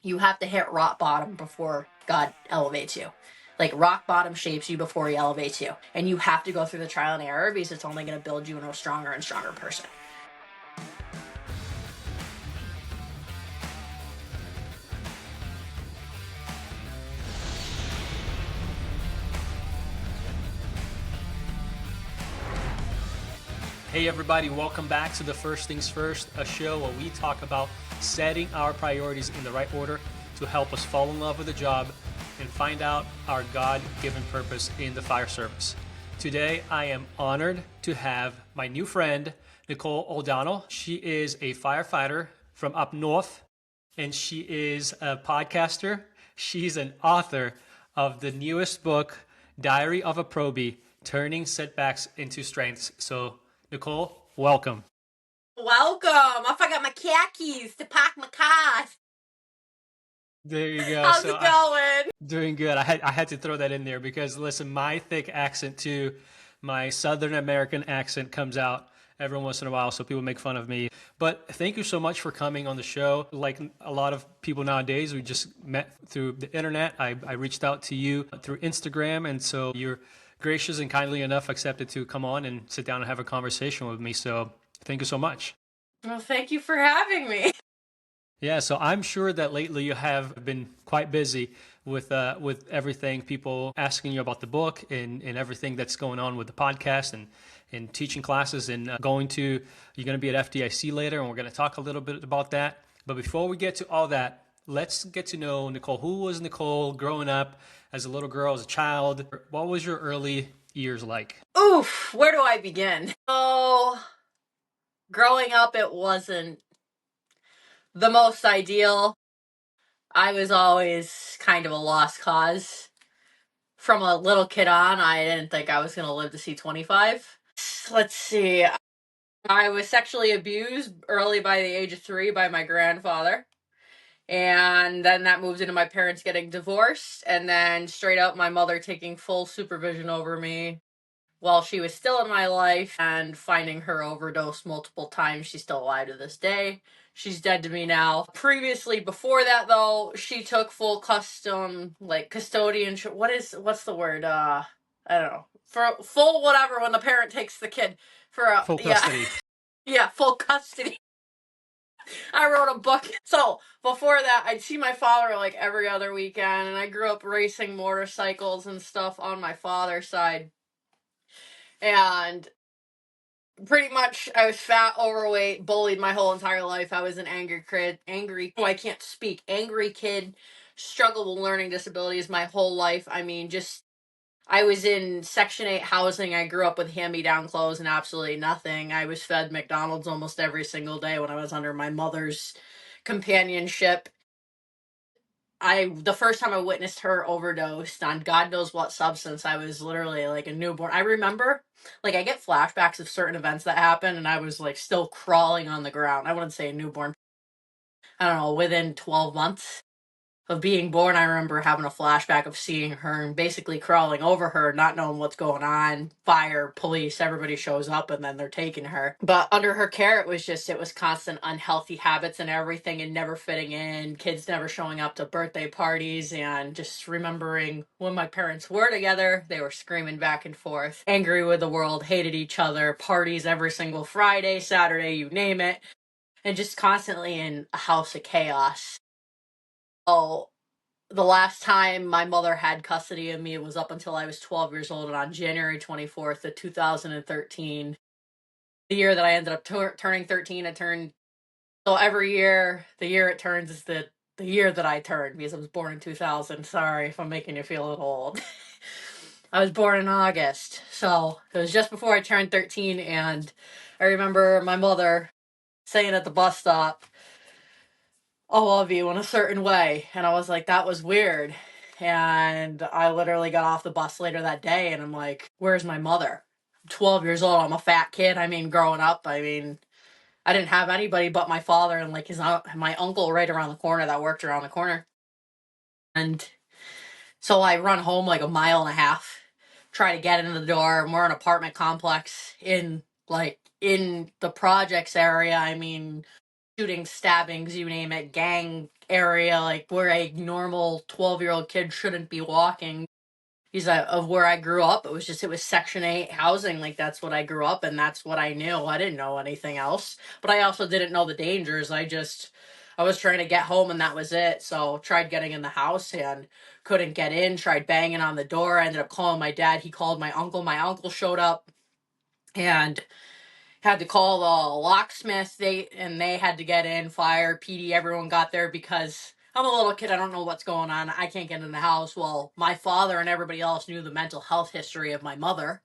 you have to hit rock bottom before God elevates you. Like rock bottom shapes you before he elevates you. And you have to go through the trial and error because it's only going to build you into a stronger and stronger person. Hey everybody, welcome back to the First Things First, a show where we talk about setting our priorities in the right order to help us fall in love with the job and find out our God-given purpose in the fire service. Today, I am honored to have my new friend, Nicole O'Donnell. She is a firefighter from up north, and she is a podcaster. She's an author of the newest book, Diary of a Probie, Turning Setbacks into Strengths. So Nicole, welcome. Welcome. I forgot my khakis to park my car. There you go. How's it going? Doing good. I had to throw that in there because, listen, my thick accent too, my Southern American accent comes out every once in a while, so people make fun of me. But thank you so much for coming on the show. Like a lot of people nowadays, we just met through the internet. I reached out to you through Instagram, and so you're gracious and kindly enough accepted to come on and sit down and have a conversation with me. So thank you so much. Well, thank you for having me. Yeah, so I'm sure that lately you have been quite busy with everything, people asking you about the book and everything that's going on with the podcast and teaching classes and you're going to be at FDIC later, and we're going to talk a little bit about that. But before we get to all that, let's get to know Nicole. Who was Nicole growing up as a little girl, as a child? What was your early years like? Oof, where do I begin? Oh, growing up, it wasn't the most ideal. I was always kind of a lost cause. From a little kid on, I didn't think I was going to live to see 25. Let's see. I was sexually abused early by the age of 3 by my grandfather. And then that moved into my parents getting divorced. And then straight up my mother taking full supervision over me while she was still in my life and finding her overdose multiple times. She's still alive to this day. She's dead to me now. Previously, before that though, she took full custodian. What's the word? I don't know. For full whatever when the parent takes the kid for Full custody. Yeah, full custody. I wrote a book. So before that, I'd see my father like every other weekend, and I grew up racing motorcycles and stuff on my father's side. And pretty much I was fat, overweight, bullied my whole entire life. I was an angry kid, struggled with learning disabilities my whole life. I mean, I was in Section 8 housing. I grew up with hand-me-down clothes and absolutely nothing. I was fed McDonald's almost every single day when I was under my mother's companionship. The first time I witnessed her overdosed on God knows what substance, I was literally like a newborn. I remember, like, I get flashbacks of certain events that happened, and I was like still crawling on the ground. I wouldn't say a newborn. I don't know, within 12 months of being born, I remember having a flashback of seeing her and basically crawling over her, not knowing what's going on. Fire, police, everybody shows up, and then they're taking her. But under her care, it was constant unhealthy habits and everything, and never fitting in, kids never showing up to birthday parties, and just remembering when my parents were together, they were screaming back and forth, angry with the world, hated each other, parties every single Friday, Saturday, you name it, and just constantly in a house of chaos. Oh, the last time my mother had custody of me was up until I was 12 years old, and on January 24th of 2013, the year that I ended up turning 13, so every year, the year it turns is the year that I turned, because I was born in 2000. Sorry if I'm making you feel a little old. I was born in August, so it was just before I turned 13, and I remember my mother saying at the bus stop, "I love you," in a certain way. And I was like, that was weird. And I literally got off the bus later that day, and I'm like, where's my mother? I'm 12 years old. I'm a fat kid. I mean, growing up, I didn't have anybody but my father and like my uncle right around the corner that worked around the corner. And so I run home like a mile and a half, try to get into the door. And we're an apartment complex in the projects area. I mean, shootings, stabbings, you name it, gang area, like where a normal 12-year-old kid shouldn't be walking. Because of where I grew up, it was Section 8 housing. Like, that's what I grew up in. That's what I knew. I didn't know anything else. But I also didn't know the dangers. I was trying to get home and that was it. So tried getting in the house and couldn't get in. Tried banging on the door. I ended up calling my dad. He called my uncle. My uncle showed up and had to call the locksmith. They had to get in, fire, PD, everyone got there because I'm a little kid. I don't know what's going on. I can't get in the house. Well, my father and everybody else knew the mental health history of my mother.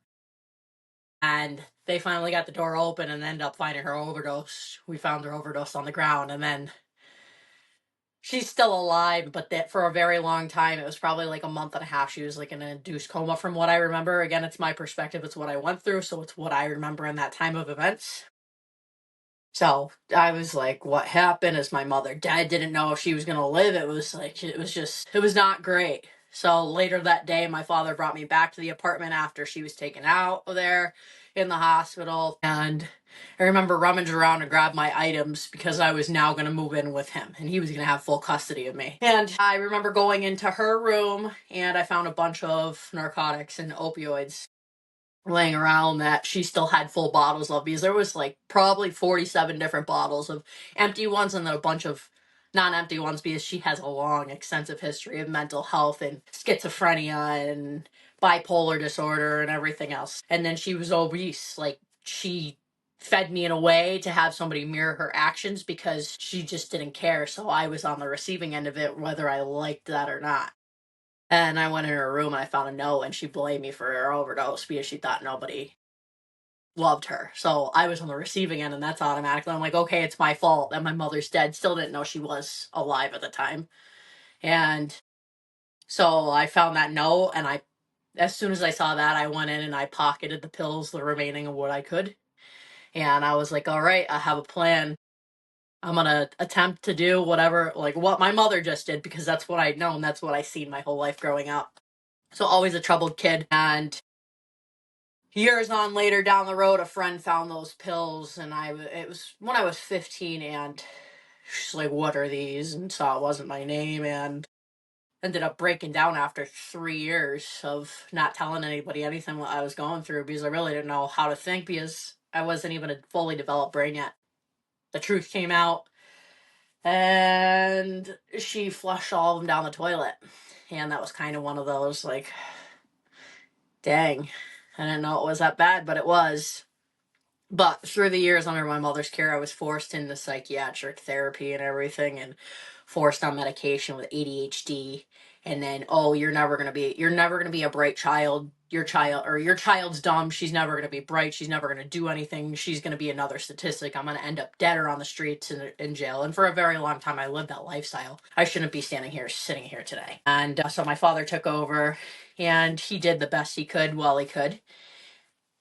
And they finally got the door open and ended up finding her overdose. We found her overdose on the ground, and then she's still alive, but that for a very long time, it was probably like a month and a half, she was like in an induced coma from what I remember. Again, it's my perspective, it's what I went through, so it's what I remember in that time of events. So I was like, what happened? Is my mother dead? Didn't know if she was going to live. It was like, it was not great. So later that day, my father brought me back to the apartment after she was taken out of there in the hospital. And I remember rummaging around and grab my items because I was now going to move in with him and he was going to have full custody of me. And I remember going into her room and I found a bunch of narcotics and opioids laying around that she still had full bottles of, because there was like probably 47 different bottles of empty ones and then a bunch of non-empty ones, because she has a long extensive history of mental health and schizophrenia and bipolar disorder and everything else. And then she was obese. Like, she fed me in a way to have somebody mirror her actions because she just didn't care. So I was on the receiving end of it, whether I liked that or not. And I went in her room and I found a note and she blamed me for her overdose because she thought nobody loved her. So I was on the receiving end and that's automatically, I'm like, okay, it's my fault that my mother's dead. Still didn't know she was alive at the time. And so I found that note and as soon as I saw that, I went in and I pocketed the pills, the remaining of what I could. And I was like, all right, I have a plan. I'm going to attempt to do whatever, like what my mother just did, because that's what I'd known. That's what I seen my whole life growing up. So always a troubled kid. And years on later down the road, a friend found those pills, and it was when I was 15, and she's like, "What are these?" And saw it wasn't my name, and ended up breaking down after 3 years of not telling anybody anything what I was going through because I really didn't know how to think because I wasn't even a fully developed brain yet. The truth came out, and she flushed all of them down the toilet, and that was kind of one of those like, dang, I didn't know it was that bad, but it was. But through the years under my mother's care, I was forced into psychiatric therapy and everything, and forced on medication with ADHD. And then, oh, you're never gonna be a bright child. Your child's dumb. She's never gonna be bright. She's never gonna do anything. She's gonna be another statistic. I'm gonna end up dead or on the streets in jail. And for a very long time, I lived that lifestyle. I shouldn't be sitting here today. And so my father took over, and he did the best he could while he could.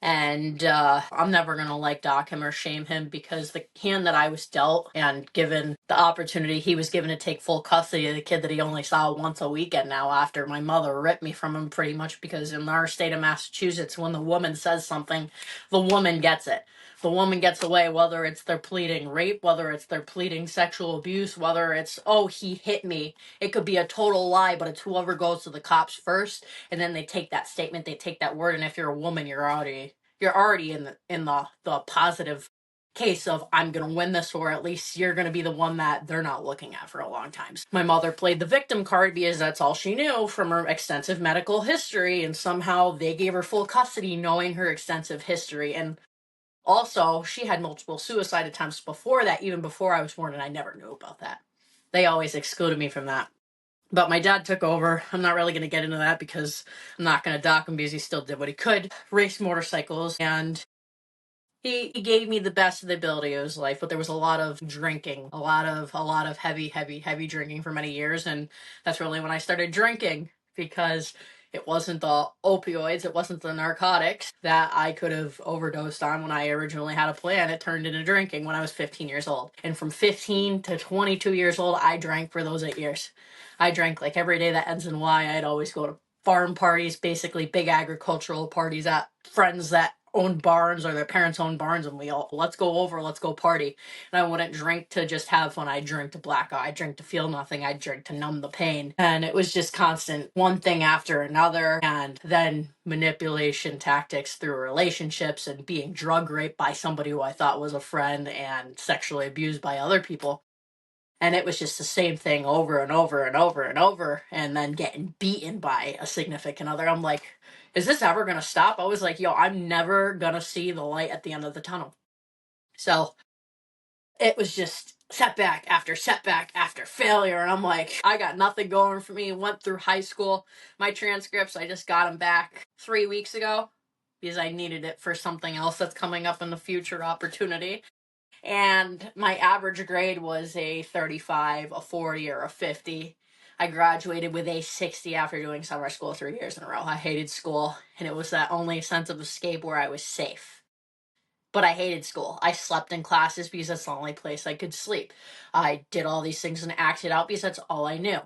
And I'm never going to like dock him or shame him because the hand that I was dealt and given the opportunity he was given to take full custody of the kid that he only saw once a weekend now after my mother ripped me from him pretty much, because in our state of Massachusetts, when the woman says something, the woman gets it. The woman gets away, whether it's they're pleading rape, whether it's they're pleading sexual abuse, whether it's, oh, he hit me. It could be a total lie, but it's whoever goes to the cops first, and then they take that statement, they take that word, and if you're a woman, you're already in the positive case of I'm going to win this, or at least you're going to be the one that they're not looking at for a long time. My mother played the victim card because that's all she knew from her extensive medical history, and somehow they gave her full custody knowing her extensive history. And also, she had multiple suicide attempts before that, even before I was born, and I never knew about that. They always excluded me from that. But my dad took over. I'm not really going to get into that because I'm not going to dock him because he still did what he could. Raced motorcycles, and he gave me the best of the ability of his life, but there was a lot of drinking, a lot of heavy drinking for many years, and that's really when I started drinking, because it wasn't the opioids, it wasn't the narcotics that I could have overdosed on when I originally had a plan. It turned into drinking when I was 15 years old. And from 15 to 22 years old, I drank for those 8 years. I drank like every day that ends in Y. I'd always go to farm parties, basically big agricultural parties at friends that own barns or their parents own barns, and we all, let's go over, let's go party. And I wouldn't drink to just have fun. I'd drink to black out. I'd drink to feel nothing. I'd drink to numb the pain. And it was just constant, one thing after another. And then manipulation tactics through relationships, and being drug raped by somebody who I thought was a friend, and sexually abused by other people. And it was just the same thing over and over and over and over. And then getting beaten by a significant other. I'm like, is this ever going to stop? I was like, yo, I'm never going to see the light at the end of the tunnel. So it was just setback after failure. And I'm like, I got nothing going for me. Went through high school. My transcripts, I just got them back 3 weeks ago because I needed it for something else that's coming up in the future opportunity. And my average grade was a 35, a 40, or a 50. I graduated with a 60 after doing summer school 3 years in a row. I hated school, and it was that only sense of escape where I was safe. But I hated school. I slept in classes because that's the only place I could sleep. I did all these things and acted out because that's all I knew.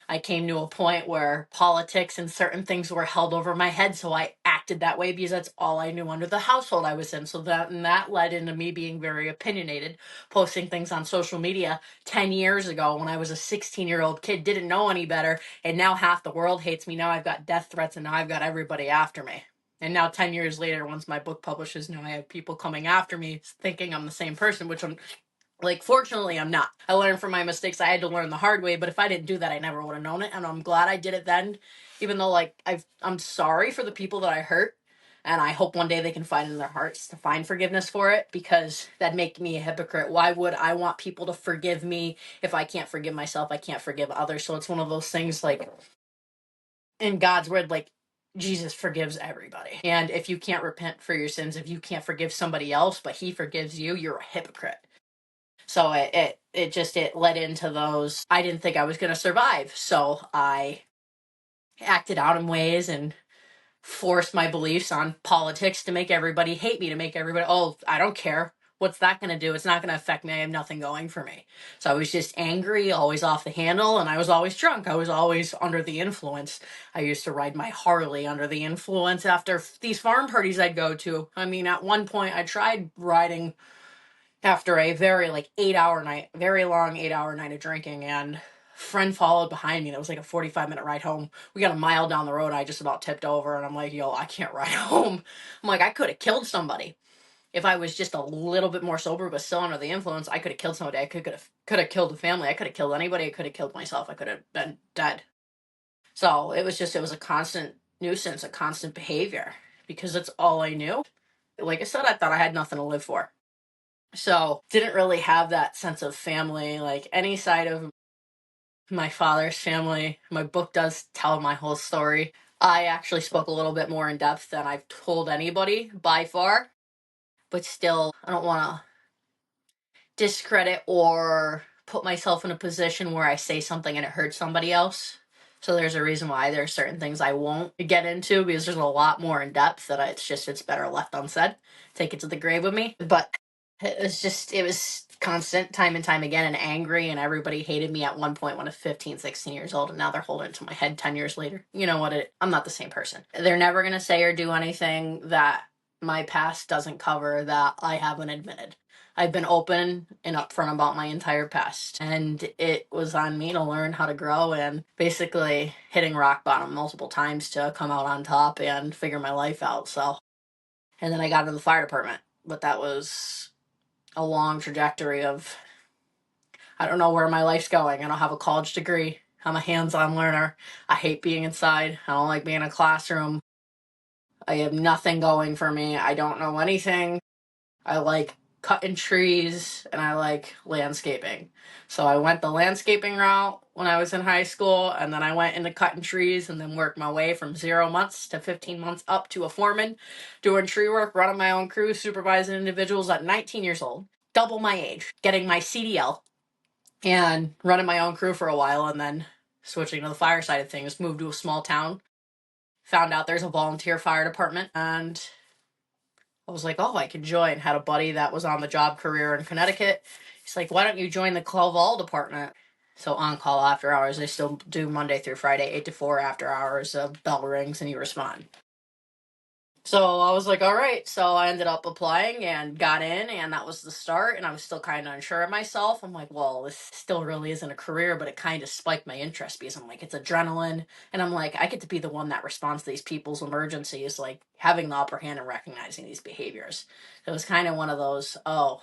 I came to a point where politics and certain things were held over my head, so I acted that way because that's all I knew under the household I was in. So that led into me being very opinionated, posting things on social media 10 years ago when I was a 16-year-old kid, didn't know any better, and now half the world hates me. Now I've got death threats, and now I've got everybody after me. And now 10 years later, once my book publishes, now I have people coming after me thinking I'm the same person, which I'm like, fortunately, I'm not. I learned from my mistakes. I had to learn the hard way, but if I didn't do that, I never would have known it. And I'm glad I did it then, even though, like, I'm sorry for the people that I hurt. And I hope one day they can find in their hearts to find forgiveness for it, because that'd make me a hypocrite. Why would I want people to forgive me if I can't forgive myself? I can't forgive others. So it's one of those things, like, in God's word, like, Jesus forgives everybody. And if you can't repent for your sins, if you can't forgive somebody else, but he forgives you, you're a hypocrite. So it led into those. I didn't think I was going to survive. So I acted out in ways and forced my beliefs on politics to make everybody hate me, to make everybody, oh, I don't care. What's that going to do? It's not going to affect me. I have nothing going for me. So I was just angry, always off the handle, and I was always drunk. I was always under the influence. I used to ride my Harley under the influence after these farm parties I'd go to. I mean, at one point I tried riding after a very like 8-hour night, very long 8-hour night of drinking, and friend followed behind me. That was like a 45-minute ride home. We got a mile down the road. I just about tipped over, and I'm like, yo, I can't ride home. I'm like, I could have killed somebody if I was just a little bit more sober, but still under the influence. I could have killed somebody. I could have killed the family. I could have killed anybody. I could have killed myself. I could have been dead. So it was a constant nuisance, a constant behavior, because that's all I knew. Like I said, I thought I had nothing to live for. So didn't really have that sense of family, like any side of my father's family. My book does tell my whole story. I actually spoke a little bit more in depth than I've told anybody by far, but still, I don't want to discredit or put myself in a position where I say something and it hurts somebody else. So there's a reason why there's certain things I won't get into, because there's a lot more in depth that it's better left unsaid. Take it to the grave with me. But it was constant, time and time again, and angry, and everybody hated me at one point when I was 15, 16 years old, and now they're holding it to my head 10 years later. You know what? I'm not the same person. They're never going to say or do anything that my past doesn't cover that I haven't admitted. I've been open and upfront about my entire past, and it was on me to learn how to grow, and basically hitting rock bottom multiple times to come out on top and figure my life out. So, and then I got into the fire department, but that was a long trajectory of, I don't know where my life's going. I don't have a college degree. I'm a hands-on learner. I hate being inside. I don't like being in a classroom. I have nothing going for me. I don't know anything. I like cutting trees, and I like landscaping. So I went the landscaping route when I was in high school, and then I went into cutting trees, and then worked my way from 0 months to 15 months up to a foreman, doing tree work, running my own crew, supervising individuals at 19 years old, double my age, getting my CDL, and running my own crew for a while, and then switching to the fire side of things. Moved to a small town, found out there's a volunteer fire department, and I was like, oh, I can join. Had a buddy that was on the job career in Connecticut. He's like, why don't you join the call department? So on call after hours, they still do Monday through Friday, 8 to 4 after hours. Bell rings and you respond. So I was like, all right. So I ended up applying and got in, and that was the start. And I was still kind of unsure of myself. I'm like, well, this still really isn't a career, but it kind of spiked my interest because I'm like, it's adrenaline. And I'm like, I get to be the one that responds to these people's emergencies, like having the upper hand and recognizing these behaviors. So it was kind of one of those, oh,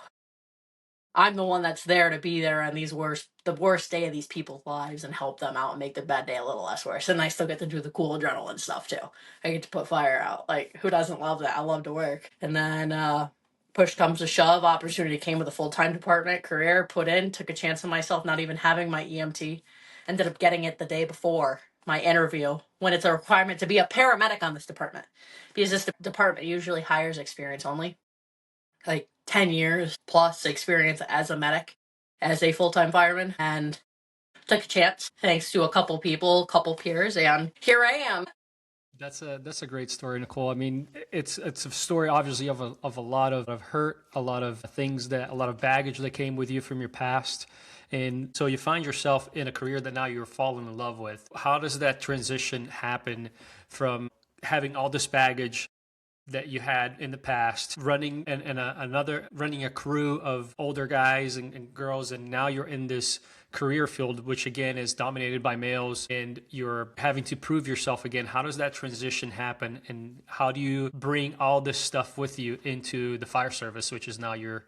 I'm the one that's there to be there on the worst day of these people's lives and help them out and make their bad day a little less worse. And I still get to do the cool adrenaline stuff too. I get to put fire out. Like, who doesn't love that? I love to work. And then, push comes to shove, opportunity came with a full-time department, career, put in, took a chance on myself, not even having my EMT. Ended up getting it the day before my interview when it's a requirement to be a paramedic on this department. Because this department usually hires experience only, like 10 years plus experience as a medic, as a full-time fireman, and took a chance thanks to a couple people, couple peers, and here I am. That's a great story, Nicole. I mean, it's a story obviously of a lot of hurt, a lot of things that a lot of baggage that came with you from your past. And so you find yourself in a career that now you're falling in love with. How does that transition happen from having all this baggage that you had in the past, running running a crew of older guys and girls, and now you're in this career field, which again is dominated by males, and you're having to prove yourself again? How does that transition happen, and how do you bring all this stuff with you into the fire service, which is now your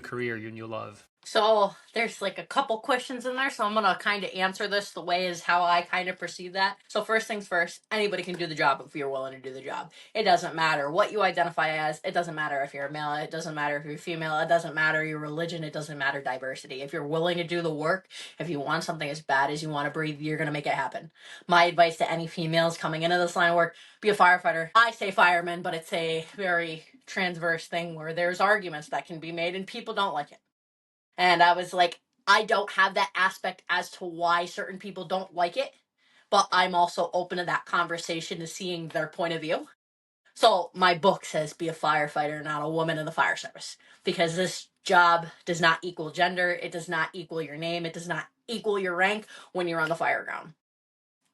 career, your new love? So there's like a couple questions in there, so I'm gonna kind of answer this the way is how I kind of perceive that. So first things first, anybody can do the job if you're willing to do the job. It doesn't matter what you identify as. It doesn't matter if you're a male. It doesn't matter if you're female. It doesn't matter your religion. It doesn't matter diversity. If you're willing to do the work, if you want something as bad as you want to breathe, you're gonna make it happen. My advice to any females coming into this line of work: be a firefighter. I say fireman, but it's a very transverse thing where there's arguments that can be made and people don't like it. And I was like, I don't have that aspect as to why certain people don't like it, but I'm also open to that conversation to seeing their point of view. So my book says be a firefighter, not a woman in the fire service, because this job does not equal gender. It does not equal your name. It does not equal your rank when you're on the fire ground.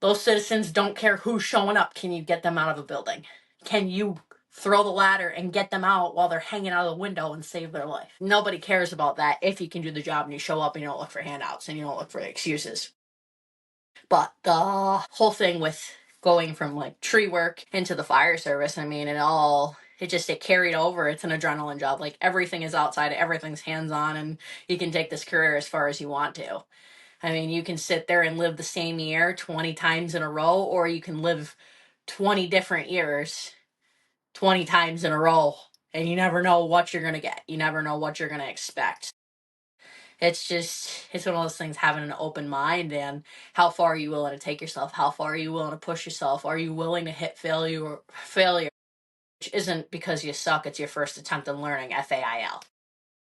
Those citizens don't care who's showing up. Can you get them out of a building? Can you throw the ladder and get them out while they're hanging out of the window and save their life? Nobody cares about that if you can do the job and you show up and you don't look for handouts and you don't look for excuses. But the whole thing with going from like tree work into the fire service, I mean, it carried over. It's an adrenaline job. Like everything is outside, everything's hands on, and you can take this career as far as you want to. I mean, you can sit there and live the same year 20 times in a row, or you can live 20 different years 20 times in a row, and you never know what you're going to get. You never know what you're going to expect. It's one of those things, having an open mind and how far are you willing to take yourself? How far are you willing to push yourself? Are you willing to hit failure, which isn't because you suck, it's your first attempt in learning, FAIL.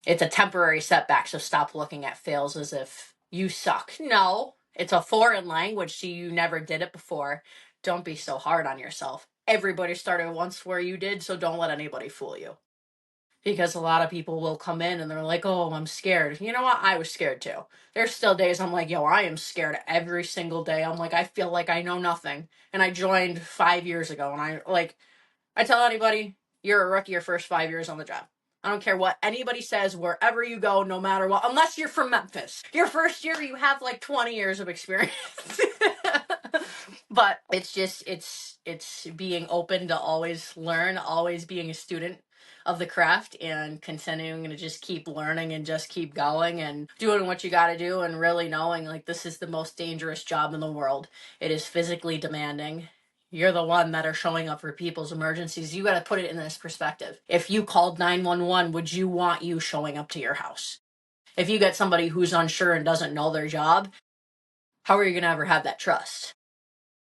It's a temporary setback, so stop looking at fails as if you suck. No, it's a foreign language, so you never did it before. Don't be so hard on yourself. Everybody started once where you did, so don't let anybody fool you. Because a lot of people will come in and they're like, oh, I'm scared. You know what? I was scared too. There's still days I'm like, yo, I am scared every single day. I'm like, I feel like I know nothing. And I joined 5 years ago, and I tell anybody, you're a rookie your first 5 years on the job. I don't care what anybody says, wherever you go, no matter what, unless you're from Memphis. Your first year, you have like 20 years of experience. But it's being open to always learn, always being a student of the craft and continuing to just keep learning and just keep going and doing what you got to do, and really knowing like this is the most dangerous job in the world. It is physically demanding. You're the one that are showing up for people's emergencies. You got to put it in this perspective. If you called 911, would you want you showing up to your house? If you get somebody who's unsure and doesn't know their job, how are you going to ever have that trust?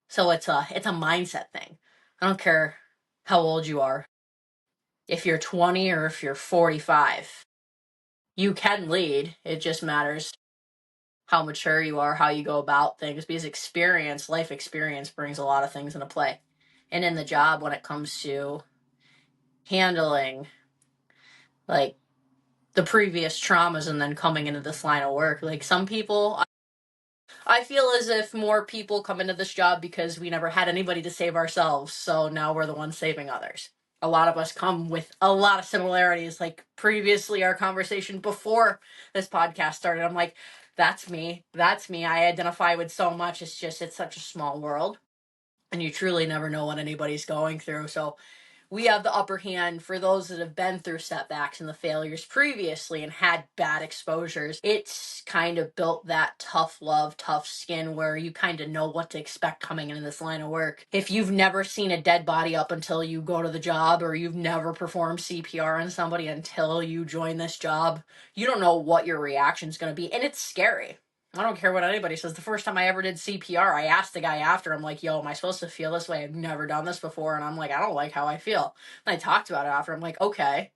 So it's a mindset thing. I don't care how old you are. If you're 20 or if you're 45, you can lead. It just matters how mature you are, how you go about things, because life experience brings a lot of things into play. And in the job, when it comes to handling like the previous traumas and then coming into this line of work, like some people, I feel as if more people come into this job because we never had anybody to save ourselves, so now we're the ones saving others. A lot of us come with a lot of similarities. Like previously, our conversation before this podcast started, I'm like, that's me. That's me. I identify with so much. It's just, it's such a small world. And you truly never know what anybody's going through. So we have the upper hand for those that have been through setbacks and the failures previously and had bad exposures. It's kind of built that tough love, tough skin where you kind of know what to expect coming into this line of work. If you've never seen a dead body up until you go to the job, or you've never performed CPR on somebody until you join this job, you don't know what your reaction's going to be. And it's scary. I don't care what anybody says. The first time I ever did CPR, I asked the guy after, I'm like, yo, am I supposed to feel this way? I've never done this before. And I'm like, I don't like how I feel. And I talked about it after. I'm like, okay,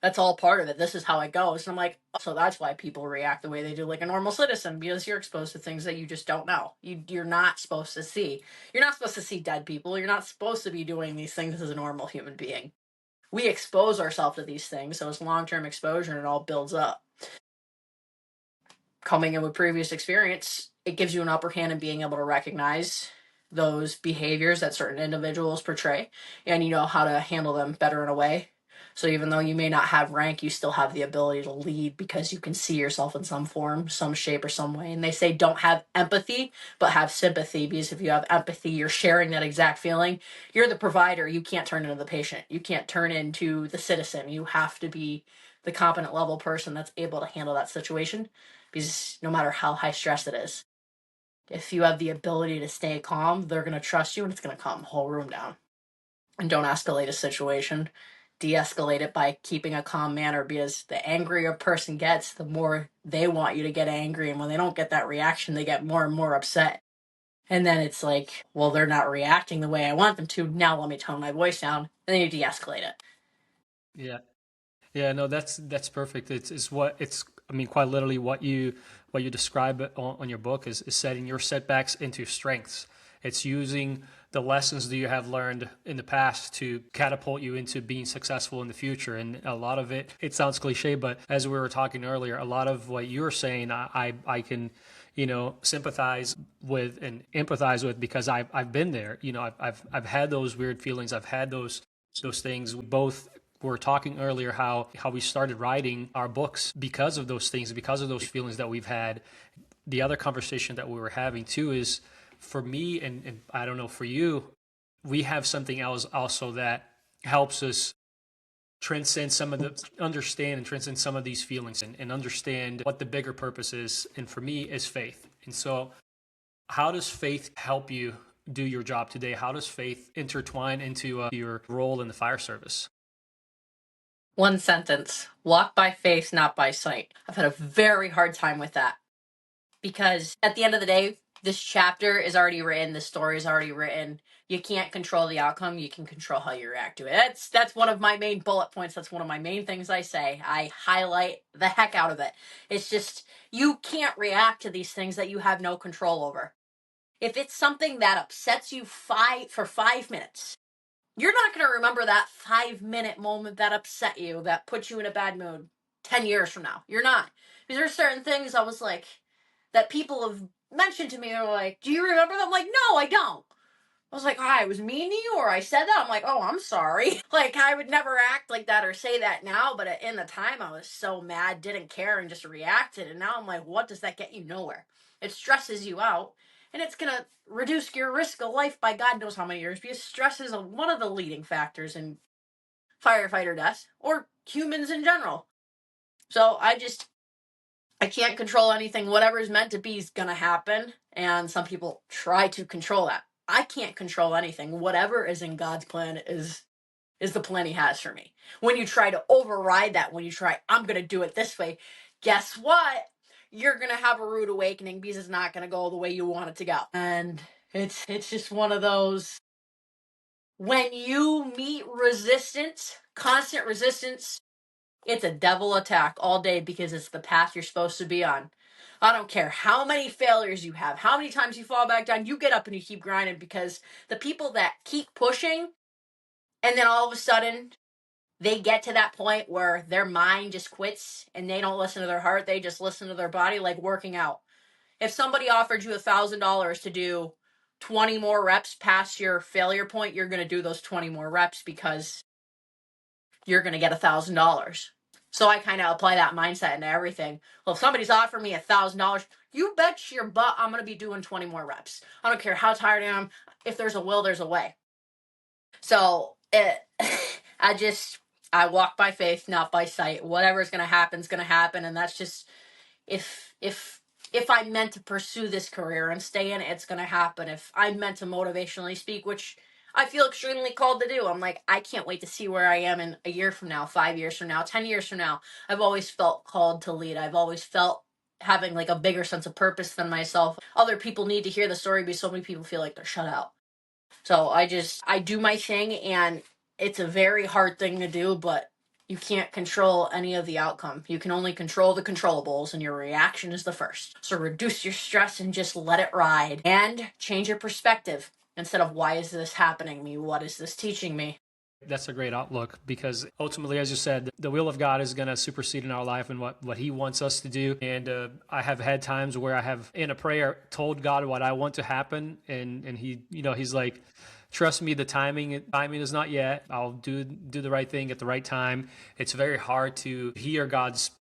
that's all part of it. This is how it goes. And I'm like, oh, so that's why people react the way they do like a normal citizen, because you're exposed to things that you just don't know. You're not supposed to see. You're not supposed to see dead people. You're not supposed to be doing these things as a normal human being. We expose ourselves to these things, so it's long-term exposure and it all builds up. Coming in with previous experience, it gives you an upper hand in being able to recognize those behaviors that certain individuals portray, and you know how to handle them better in a way. So even though you may not have rank, you still have the ability to lead because you can see yourself in some form, some shape, or some way. And they say don't have empathy, but have sympathy, because if you have empathy, you're sharing that exact feeling. You're the provider. You can't turn into the patient. You can't turn into the citizen. You have to be the competent level person that's able to handle that situation, because no matter how high stress it is, if you have the ability to stay calm, they're going to trust you and it's going to calm the whole room down. And don't escalate a situation. De-escalate it by keeping a calm manner, because the angrier a person gets, the more they want you to get angry. And when they don't get that reaction, they get more and more upset. And then it's like, well, they're not reacting the way I want them to. Now let me tone my voice down. And then you de-escalate it. Yeah. Yeah, no, that's perfect. It's what it's. I mean, quite literally, what you describe on your book is setting your setbacks into strengths. It's using the lessons that you have learned in the past to catapult you into being successful in the future. And a lot of it sounds cliche, but as we were talking earlier, a lot of what you're saying, I can, sympathize with and empathize with, because I've been there. I've had those weird feelings. I've had those things. Both were talking earlier how we started writing our books because of those things, because of those feelings that we've had. The other conversation that we were having too is, for me, and I don't know for you, we have something else also that helps us transcend some of the understand and transcend some of these feelings, and understand what the bigger purpose is. And for me is faith. And so how does faith help you do your job today? How does faith intertwine into your role in the fire service? One sentence: walk by faith, not by sight. I've had a very hard time with that, because at the end of the day, this chapter is already written, the story is already written. You can't control the outcome, you can control how you react to it. That's one of my main bullet points. That's one of my main things I say. I highlight the heck out of it. It's just, you can't react to these things that you have no control over. If it's something that upsets you for 5 minutes, you're not going to remember that 5 minute moment that upset you, that put you in a bad mood 10 years from now. You're not. Because there's certain things I was like, that people have mentioned to me. They're like, do you remember them? I'm like, no, I don't. I was like, oh, I was mean to you, or I said that. I'm like, oh, I'm sorry. Like, I would never act like that or say that now, but in the time I was so mad, didn't care, and just reacted. And now I'm like, what does that get you? Nowhere. It stresses you out, and it's going to reduce your risk of life by God knows how many years, because stress is one of the leading factors in firefighter deaths, or humans in general. So I can't control anything. Whatever is meant to be is going to happen. And some people try to control that. I can't control anything. Whatever is in God's plan is the plan he has for me. When you try to override that, when you try, I'm going to do it this way, guess what? You're going to have a rude awakening, because it's not going to go the way you want it to go. And it's just one of those, when you meet resistance, constant resistance, it's a devil attack all day, because it's the path you're supposed to be on. I don't care how many failures you have, how many times you fall back down, you get up and you keep grinding, because the people that keep pushing, and then all of a sudden they get to that point where their mind just quits and they don't listen to their heart, they just listen to their body, like working out. If somebody offered you $1,000 to do 20 more reps past your failure point, you're going to do those 20 more reps because you're going to get $1,000. So I kind of apply that mindset into everything. Well, if somebody's offering me $1,000, you bet your butt I'm going to be doing 20 more reps. I don't care how tired I am. If there's a will, there's a way. So I walk by faith, not by sight. Whatever's going to happen is going to happen. And that's just, if I'm meant to pursue this career and stay in it, it's going to happen. If I'm meant to motivationally speak, which I feel extremely called to do, I'm like, I can't wait to see where I am in a year from now, 5 years from now, 10 years from now. I've always felt called to lead. I've always felt having like a bigger sense of purpose than myself. Other people need to hear the story because so many people feel like they're shut out. So I do my thing, and it's a very hard thing to do, but you can't control any of the outcome. You can only control the controllables, and your reaction is the first. So reduce your stress and just let it ride, and change your perspective. Instead of, why is this happening to me? What is this teaching me? That's a great outlook, because ultimately, as you said, the will of God is going to supersede in our life and what he wants us to do. And I have had times where I have in a prayer told God what I want to happen. And he, he's like, trust me, the timing is not yet. I'll do the right thing at the right time. It's very hard to hear God's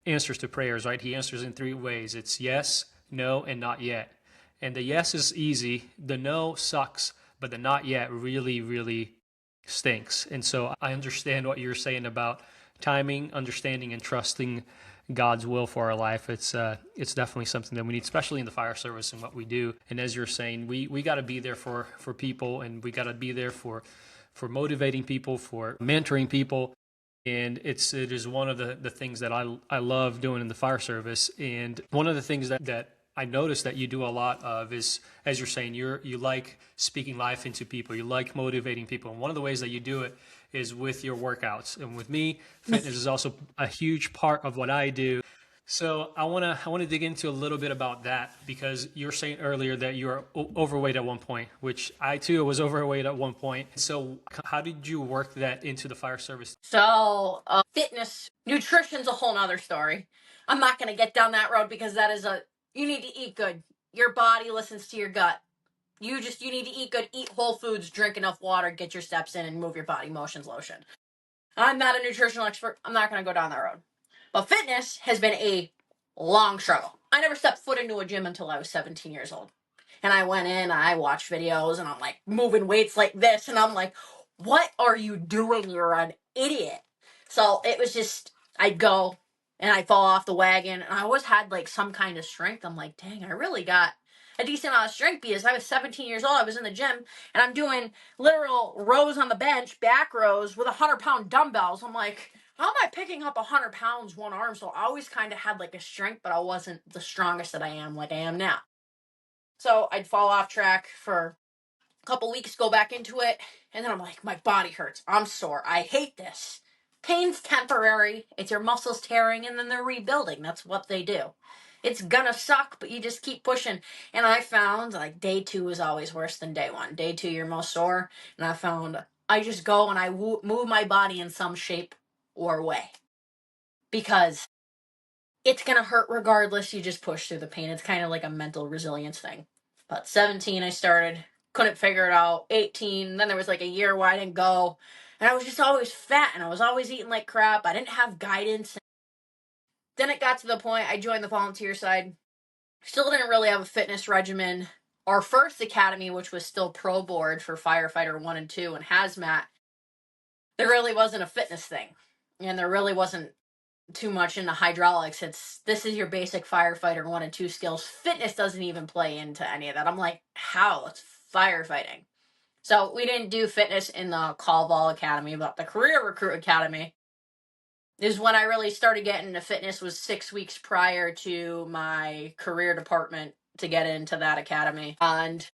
answers to prayers, right? He answers in 3 ways. It's yes, no, and not yet. And the yes is easy. The no sucks, but the not yet really, really stinks. And so I understand what you're saying about timing, understanding, and trusting God's will for our life. It's definitely something that we need, especially in the fire service and what we do. And as you're saying, we got to be there for people, and we got to be there for motivating people, for mentoring people. And it is one of the things that I love doing in the fire service. And one of the things that I noticed that you do a lot of is, as you're saying, you like speaking life into people. You like motivating people. And one of the ways that you do it is with your workouts. And with me, fitness is also a huge part of what I do. So I want to dig into a little bit about that, because you were saying earlier that you were overweight at one point, which I too was overweight at one point. So how did you work that into the fire service? So fitness, nutrition's a whole nother story. I'm not going to get down that road, because you need to eat good. Your body listens to your gut. You need to eat good, eat whole foods, drink enough water, get your steps in, and move your body motions lotion. I'm not a nutritional expert. I'm not going to go down that road. But fitness has been a long struggle. I never stepped foot into a gym until I was 17 years old. And I went in, and I watched videos, and I'm like moving weights like this, and I'm like, what are you doing? You're an idiot. So it was just, I'd go and I'd fall off the wagon, and I always had like some kind of strength. I'm like, dang, I really got a decent amount of strength, because I was 17 years old. I was in the gym, and I'm doing literal rows on the bench, back rows with 100-pound dumbbells. I'm like, how am I picking up 100 pounds one arm? So I always kind of had like a strength, but I wasn't the strongest that I am like I am now. So I'd fall off track for a couple weeks, go back into it, and then I'm like, my body hurts. I'm sore. I hate this. Pain's temporary. It's your muscles tearing, and then they're rebuilding. That's what they do. It's gonna suck, but you just keep pushing. And I found like day 2 is always worse than day 1. Day 2, you're most sore. And I found I just go and I move my body in some shape or way, because it's gonna hurt regardless. You just push through the pain. It's kind of like a mental resilience thing. But 17, I started, couldn't figure it out. 18, then there was like a year where I didn't go, and I was just always fat, and I was always eating like crap. I didn't have guidance. Then it got to the point I joined the volunteer side. Still didn't really have a fitness regimen. Our first academy, which was still pro board for firefighter 1 and 2 and hazmat, there really wasn't a fitness thing, and there really wasn't too much into hydraulics. This is your basic firefighter 1 and 2 skills. Fitness doesn't even play into any of that. I'm like, how? It's firefighting. So we didn't do fitness in the Call Vol Academy, but the Career Recruit Academy is when I really started getting into fitness. Was 6 weeks prior to my career department to get into that academy. And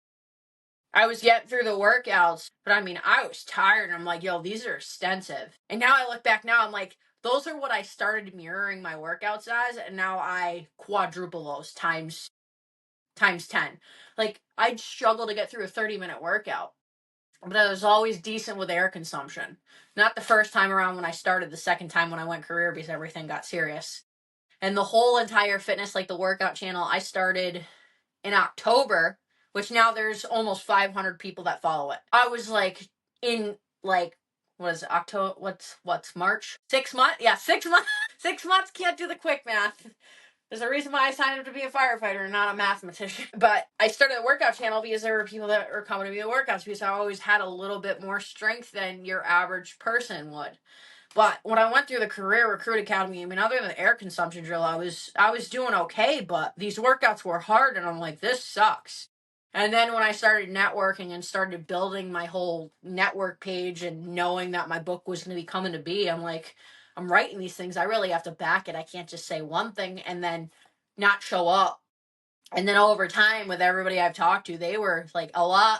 I was getting through the workouts, but I mean, I was tired, and I'm like, yo, these are extensive. And now I look back now, I'm like, those are what I started mirroring my workouts as, and now I quadruple those times 10. Like, I'd struggle to get through a 30-minute workout, but I was always decent with air consumption. Not the first time around when I started, the second time when I went career, because everything got serious. And the whole entire fitness, like the workout channel, I started in October, which now there's almost 500 people that follow it. I was like in like what is it, October? What's March? 6 months? Yeah, 6 months. 6 months. Can't do the quick math. There's a reason why I signed up to be a firefighter and not a mathematician. But I started a workout channel because there were people that were coming to me to workouts because I always had a little bit more strength than your average person would. But when I went through the career recruit academy, I mean, other than the air consumption drill, I was doing okay, but these workouts were hard, and I'm like, this sucks. And then when I started networking and started building my whole network page and knowing that my book was going to be coming to be, I'm like, I'm writing these things. I really have to back it. I can't just say one thing and then not show up. And then over time, with everybody I've talked to, they were like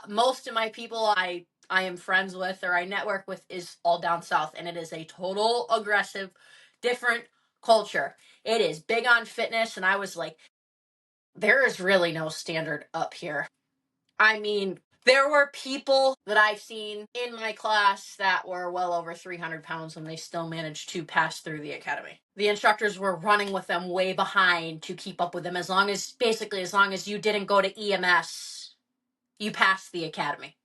most of my people I am friends with or I network with is all down south, and it is a total aggressive, different culture. It is big on fitness, and I was like, there is really no standard up here. I mean, there were people that I've seen in my class that were well over 300 pounds and they still managed to pass through the academy. The instructors were running with them way behind to keep up with them as long as you didn't go to EMS, you passed the academy.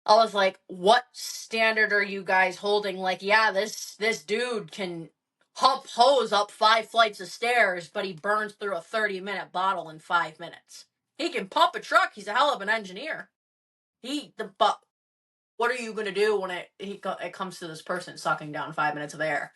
I was like, what standard are you guys holding? Like, yeah, this dude can hump hose up 5 flights of stairs, but he burns through a 30-minute bottle in 5 minutes. He can pump a truck. He's a hell of an engineer. But what are you going to do when it comes to this person sucking down 5 minutes of air?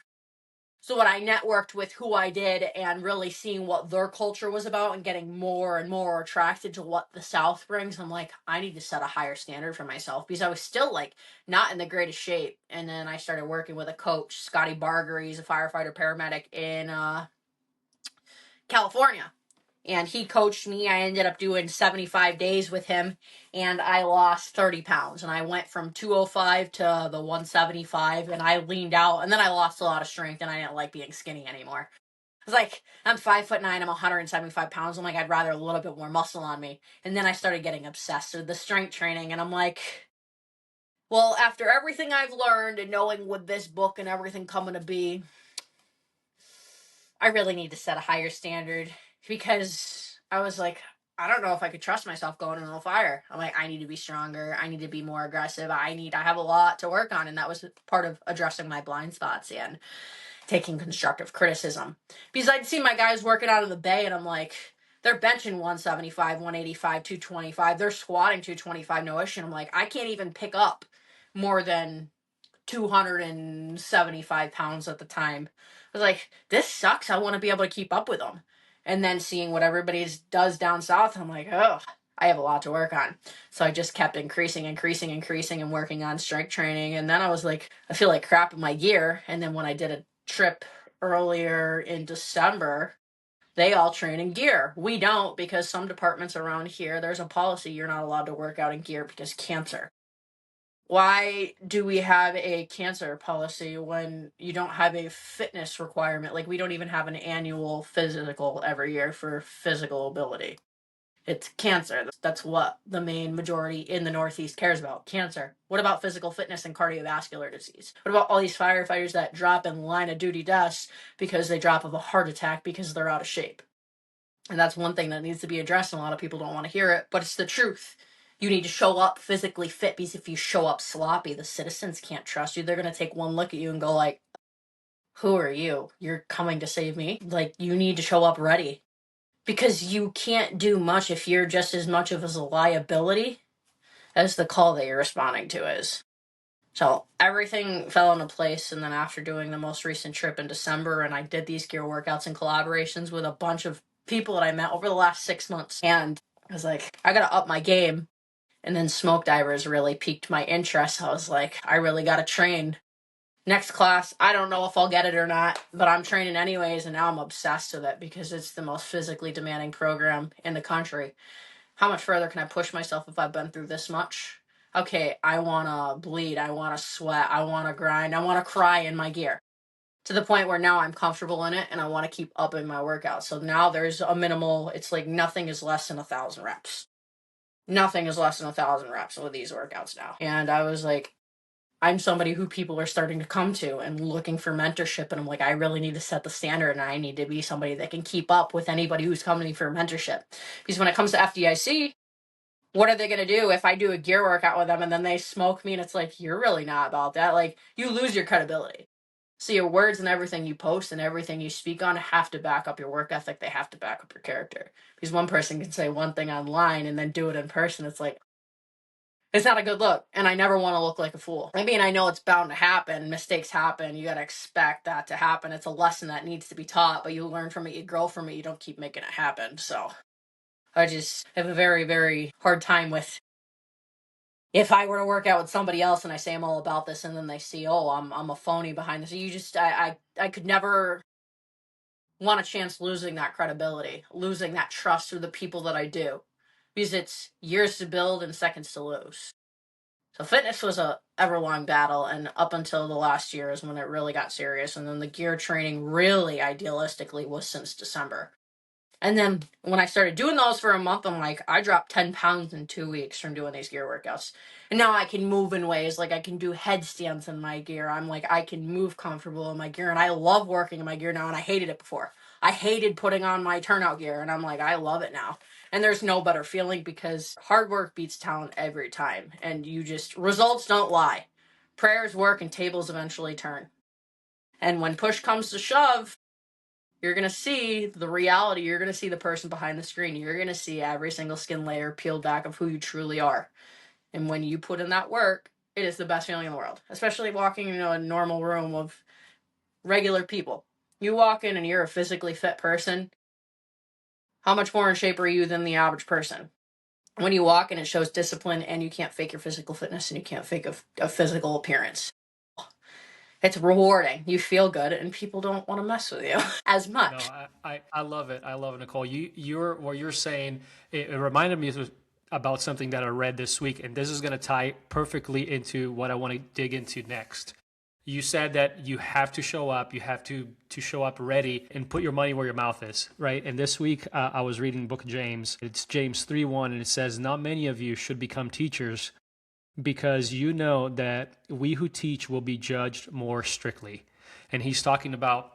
So when I networked with who I did and really seeing what their culture was about and getting more and more attracted to what the South brings, I'm like, I need to set a higher standard for myself because I was still like not in the greatest shape. And then I started working with a coach, Scotty Barger. He's a firefighter paramedic in California. And he coached me. I ended up doing 75 days with him, and I lost 30 pounds. And I went from 205 to the 175, and I leaned out. And then I lost a lot of strength, and I didn't like being skinny anymore. I was like, I'm 5'9", I'm 175 pounds. I'm like, I'd rather a little bit more muscle on me. And then I started getting obsessed with the strength training, and I'm like, well, after everything I've learned and knowing with this book and everything coming to be, I really need to set a higher standard because I was like, I don't know if I could trust myself going into a fire. I'm like, I need to be stronger. I need to be more aggressive. I have a lot to work on. And that was part of addressing my blind spots and taking constructive criticism. Because I'd see my guys working out of the bay and I'm like, they're benching 175, 185, 225. They're squatting 225, no issue. And I'm like, I can't even pick up more than 275 pounds at the time. I was like, this sucks. I want to be able to keep up with them. And then seeing what everybody does down south, I'm like, oh, I have a lot to work on. So I just kept increasing and working on strength training. And then I was like, I feel like crap in my gear. And then when I did a trip earlier in December, they all train in gear. We don't, because some departments around here, there's a policy you're not allowed to work out in gear because cancer. Why do we have a cancer policy when you don't have a fitness requirement? Like, we don't even have an annual physical every year for physical ability. It's cancer. That's what the main majority in the Northeast cares about, cancer. What about physical fitness and cardiovascular disease? What about all these firefighters that drop in line of duty deaths because they drop of a heart attack because they're out of shape? And that's one thing that needs to be addressed, and a lot of people don't want to hear it, but it's the truth. You need to show up physically fit, because if you show up sloppy, the citizens can't trust you. They're going to take one look at you and go like, who are you? You're coming to save me? Like, you need to show up ready. Because you can't do much if you're just as much of a liability as the call that you're responding to is. So everything fell into place, and then after doing the most recent trip in December, and I did these gear workouts and collaborations with a bunch of people that I met over the last 6 months, and I was like, I gotta up my game. And then smoke divers really piqued my interest. I was like, I really gotta train. Next class, I don't know if I'll get it or not, but I'm training anyways, and now I'm obsessed with it because it's the most physically demanding program in the country. How much further can I push myself if I've been through this much? Okay, I want to bleed, I want to sweat, I want to grind, I want to cry in my gear. To the point where now I'm comfortable in it and I want to keep upping my workout. So now there's a minimal, it's like nothing is less than 1,000 reps. Nothing is less than 1,000 reps with these workouts now. And I was like, I'm somebody who people are starting to come to and looking for mentorship. And I'm like, I really need to set the standard, and I need to be somebody that can keep up with anybody who's coming to me for mentorship. Because when it comes to FDIC, what are they going to do if I do a gear workout with them and then they smoke me and it's like, you're really not about that? Like, you lose your credibility. So your words and everything you post and everything you speak on have to back up your work ethic. They have to back up your character. Because one person can say one thing online and then do it in person. It's like, it's not a good look. And I never want to look like a fool. I mean, I know it's bound to happen. Mistakes happen. You got to expect that to happen. It's a lesson that needs to be taught, but you learn from it. You grow from it. You don't keep making it happen. So I just have a very, very hard time with, if I were to work out with somebody else and I say I'm all about this and then they see, oh, I'm a phony behind this. I could never want a chance losing that credibility, losing that trust through the people that I do. Because it's years to build and seconds to lose. So fitness was a ever-long battle, and up until the last year is when it really got serious. And then the gear training really idealistically was since December. And then when I started doing those for a month, I'm like, I dropped 10 pounds in 2 weeks from doing these gear workouts. And now I can move in ways, like I can do headstands in my gear. I'm like, I can move comfortable in my gear, and I love working in my gear now, and I hated it before. I hated putting on my turnout gear, and I'm like, I love it now. And there's no better feeling, because hard work beats talent every time. And results don't lie. Prayers work and tables eventually turn. And when push comes to shove, you're going to see the reality. You're going to see the person behind the screen. You're going to see every single skin layer peeled back of who you truly are. And when you put in that work, it is the best feeling in the world, especially walking into a normal room of regular people. You walk in and you're a physically fit person. How much more in shape are you than the average person? When you walk in, it shows discipline, and you can't fake your physical fitness, and you can't fake a physical appearance. It's rewarding. You feel good, and people don't want to mess with you as much. No, I love it. I love it, Nicole. You're what you're saying. It reminded me about something that I read this week, and this is going to tie perfectly into what I want to dig into next. You said that you have to show up. You have to show up ready and put your money where your mouth is, right? And this week I was reading the book of James. It's James 3:1, and it says, "Not many of you should become teachers, because you know that we who teach will be judged more strictly." And he's talking about,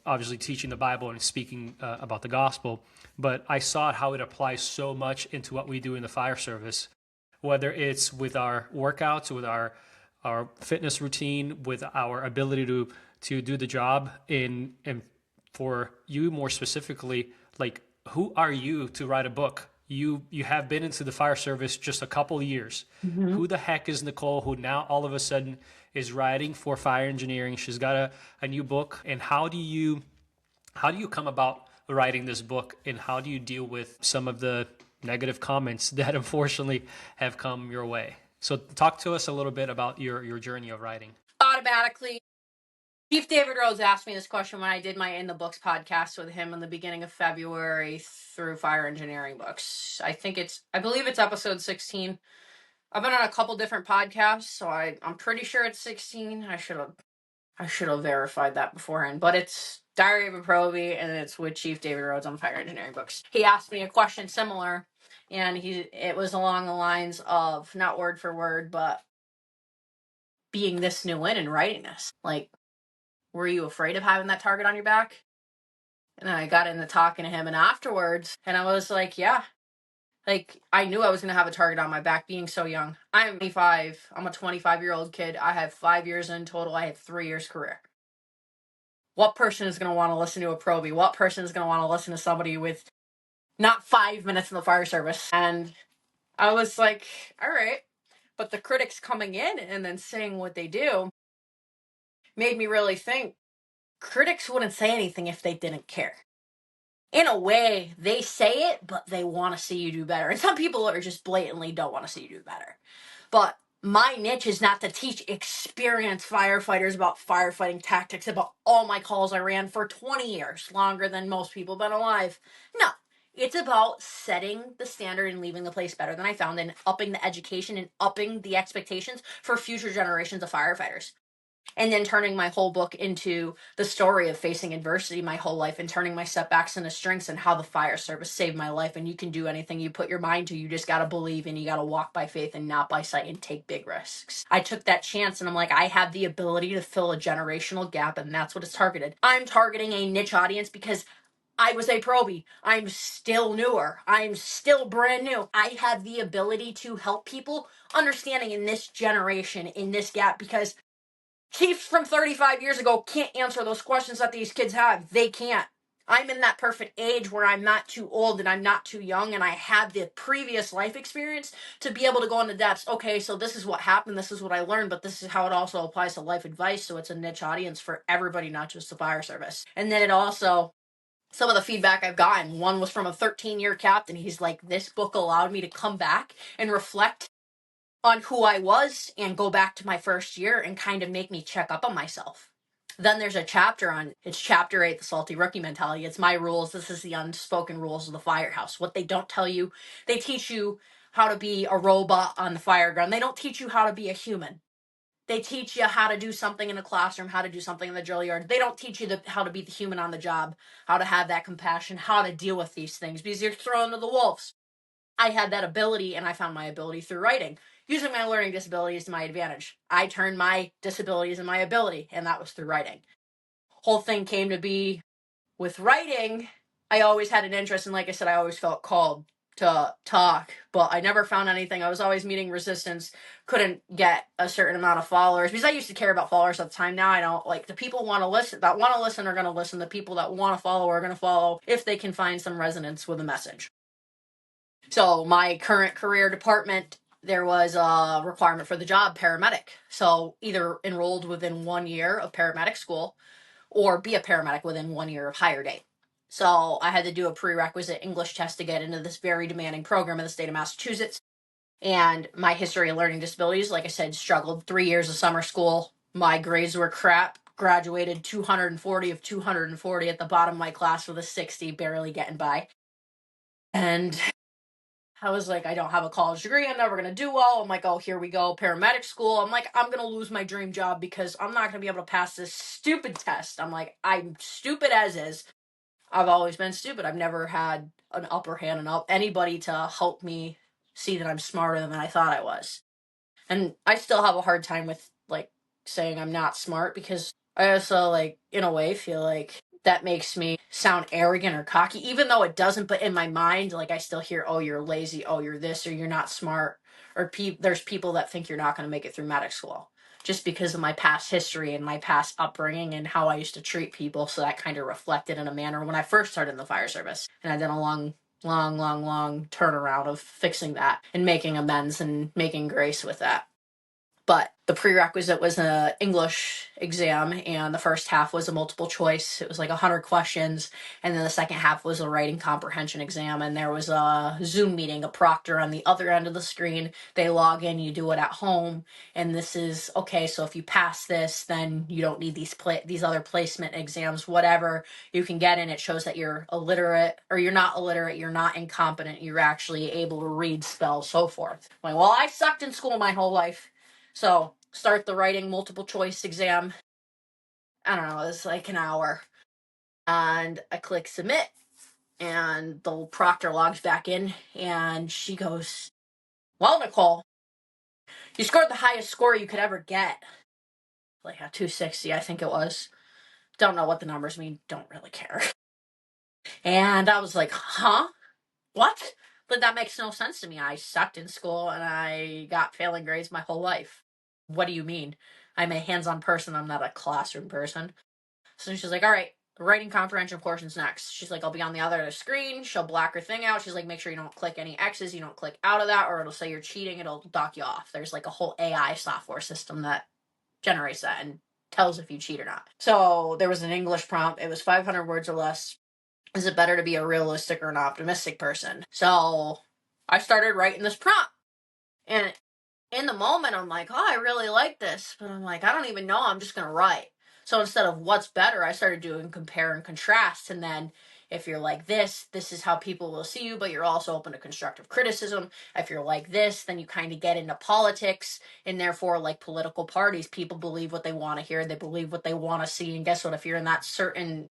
obviously teaching the Bible and speaking about the gospel. But I saw how it applies so much into what we do in the fire service, whether it's with our workouts, with our fitness routine, with our ability to do the job. And for you more specifically, like, who are you to write a book? You have been into the fire service just a couple years. Mm-hmm. Who the heck is Nicole, who now all of a sudden is writing for fire engineering? She's got a new book. And how do you come about writing this book, and how do you deal with some of the negative comments that unfortunately have come your way? So talk to us a little bit about your journey of writing. Automatically, Chief David Rhodes asked me this question when I did my In the Books podcast with him in the beginning of February through Fire Engineering Books. I believe it's episode 16. I've been on a couple different podcasts, so I'm pretty sure it's 16. I should have verified that beforehand, but it's Diary of a Probie, and it's with Chief David Rhodes on Fire Engineering Books. He asked me a question similar, and it was along the lines of, not word for word, but being this new in and writing this. Like, were you afraid of having that target on your back? And then I got into talking to him, and afterwards, and I was like, yeah. Like, I knew I was going to have a target on my back being so young. I'm 25. I'm a 25-year-old kid. I have 5 years in total. I had 3 years career. What person is going to want to listen to a Probie? What person is going to want to listen to somebody with not 5 minutes in the fire service? And I was like, all right. But the critics coming in and then saying what they do made me really think, critics wouldn't say anything if they didn't care. In a way, they say it, but they want to see you do better. And some people are just blatantly don't want to see you do better. But my niche is not to teach experienced firefighters about firefighting tactics, about all my calls I ran for 20 years, longer than most people have been alive. No, it's about setting the standard and leaving the place better than I found, and upping the education and upping the expectations for future generations of firefighters. and then turning my whole book into the story of facing adversity my whole life and turning my setbacks into strengths and how the fire service saved my life. And you can do anything you put your mind to. You just got to believe and you got to walk by faith and not by sight and take big risks. I took that chance and I'm like, I have the ability to fill a generational gap, and that's what it's targeted. I'm targeting a niche audience because I was a Probie. I'm still newer. I'm still brand new. I have the ability to help people understanding in this generation, in this gap, because chiefs from 35 years ago can't answer those questions that these kids have. They can't. I'm in that perfect age where I'm not too old and I'm not too young, and I have the previous life experience to be able to go into depths. Okay, so this is what happened, this is what I learned, but this is how it also applies to life advice. So it's a niche audience for everybody, not just the fire service. And then it also, some of the feedback I've gotten, one was from a 13-year captain. He's like, this book allowed me to come back and reflect on who I was and go back to my first year and kind of make me check up on myself. Then there's a chapter on, it's chapter 8, the salty rookie mentality. It's my rules. This is the unspoken rules of the firehouse. What they don't tell you, they teach you how to be a robot on the fire ground. They don't teach you how to be a human. They teach you how to do something in a classroom, how to do something in the drill yard. They don't teach you how to be the human on the job, how to have that compassion, how to deal with these things, because you're thrown to the wolves. I had that ability, and I found my ability through writing, using my learning disabilities to my advantage. I turned my disabilities into my ability, and that was through writing. Whole thing came to be with writing. I always had an interest, and like I said, I always felt called to talk, but I never found anything. I was always meeting resistance, couldn't get a certain amount of followers, because I used to care about followers at the time. Now I don't. Like, the people want to listen, that want to listen are going to listen. The people that want to follow are going to follow if they can find some resonance with a message. So my current career department, there was a requirement for the job paramedic. So either enrolled within 1 year of paramedic school or be a paramedic within 1 year of hire date. So I had to do a prerequisite English test to get into this very demanding program in the state of Massachusetts. And my history of learning disabilities, like I said, struggled. 3 years of summer school. My grades were crap. Graduated 240 of 240 at the bottom of my class with a 60, barely getting by. And I was like, I don't have a college degree. I'm never going to do well. I'm like, oh, here we go. Paramedic school. I'm like, I'm going to lose my dream job because I'm not going to be able to pass this stupid test. I'm like, I'm stupid as is. I've always been stupid. I've never had an upper hand enough anybody to help me see that I'm smarter than I thought I was. And I still have a hard time with, like, saying I'm not smart, because I also, like, in a way feel like that makes me sound arrogant or cocky, even though it doesn't. But in my mind, like, I still hear, oh, you're lazy, oh, you're this, or you're not smart, or there's people that think you're not going to make it through medic school, just because of my past history and my past upbringing and how I used to treat people. So that kind of reflected in a manner when I first started in the fire service. And I did a long turnaround of fixing that and making amends and making grace with that. But the prerequisite was an English exam, and the first half was a multiple choice. It was like 100 questions, and then the second half was a writing comprehension exam, and there was a Zoom meeting, a proctor on the other end of the screen. They log in, you do it at home, and this is, okay, so if you pass this, then you don't need these other placement exams, whatever you can get in. It shows that you're illiterate, or you're not illiterate, you're not incompetent, you're actually able to read, spell, so forth. I'm like, well, I sucked in school my whole life. So start the writing multiple choice exam. I don't know, it was like an hour. And I click submit, and the proctor logs back in, and she goes, well, Nichole, you scored the highest score you could ever get. Like a 260, I think it was. Don't know what the numbers mean, don't really care. And I was like, huh? What? But that makes no sense to me. I sucked in school and I got failing grades my whole life. What do you mean? I'm a hands-on person. I'm not a classroom person. So she's like, all right, the writing comprehension portion's next. She's like, I'll be on the other screen. She'll black her thing out. She's like, make sure you don't click any X's. You don't click out of that, or it'll say you're cheating. It'll dock you off. There's like a whole AI software system that generates that and tells if you cheat or not. So there was an English prompt. It was 500 words or less. Is it better to be a realistic or an optimistic person? So I started writing this prompt. And in the moment, I'm like, oh, I really like this. But I'm like, I don't even know. I'm just going to write. So instead of what's better, I started doing compare and contrast. And then If you're like this is how people will see you, but you're also open to constructive criticism. If you're like this, then you kind of get into politics, and therefore, like political parties, people believe what they want to hear, they believe what they want to see, and guess what? If you're in that certain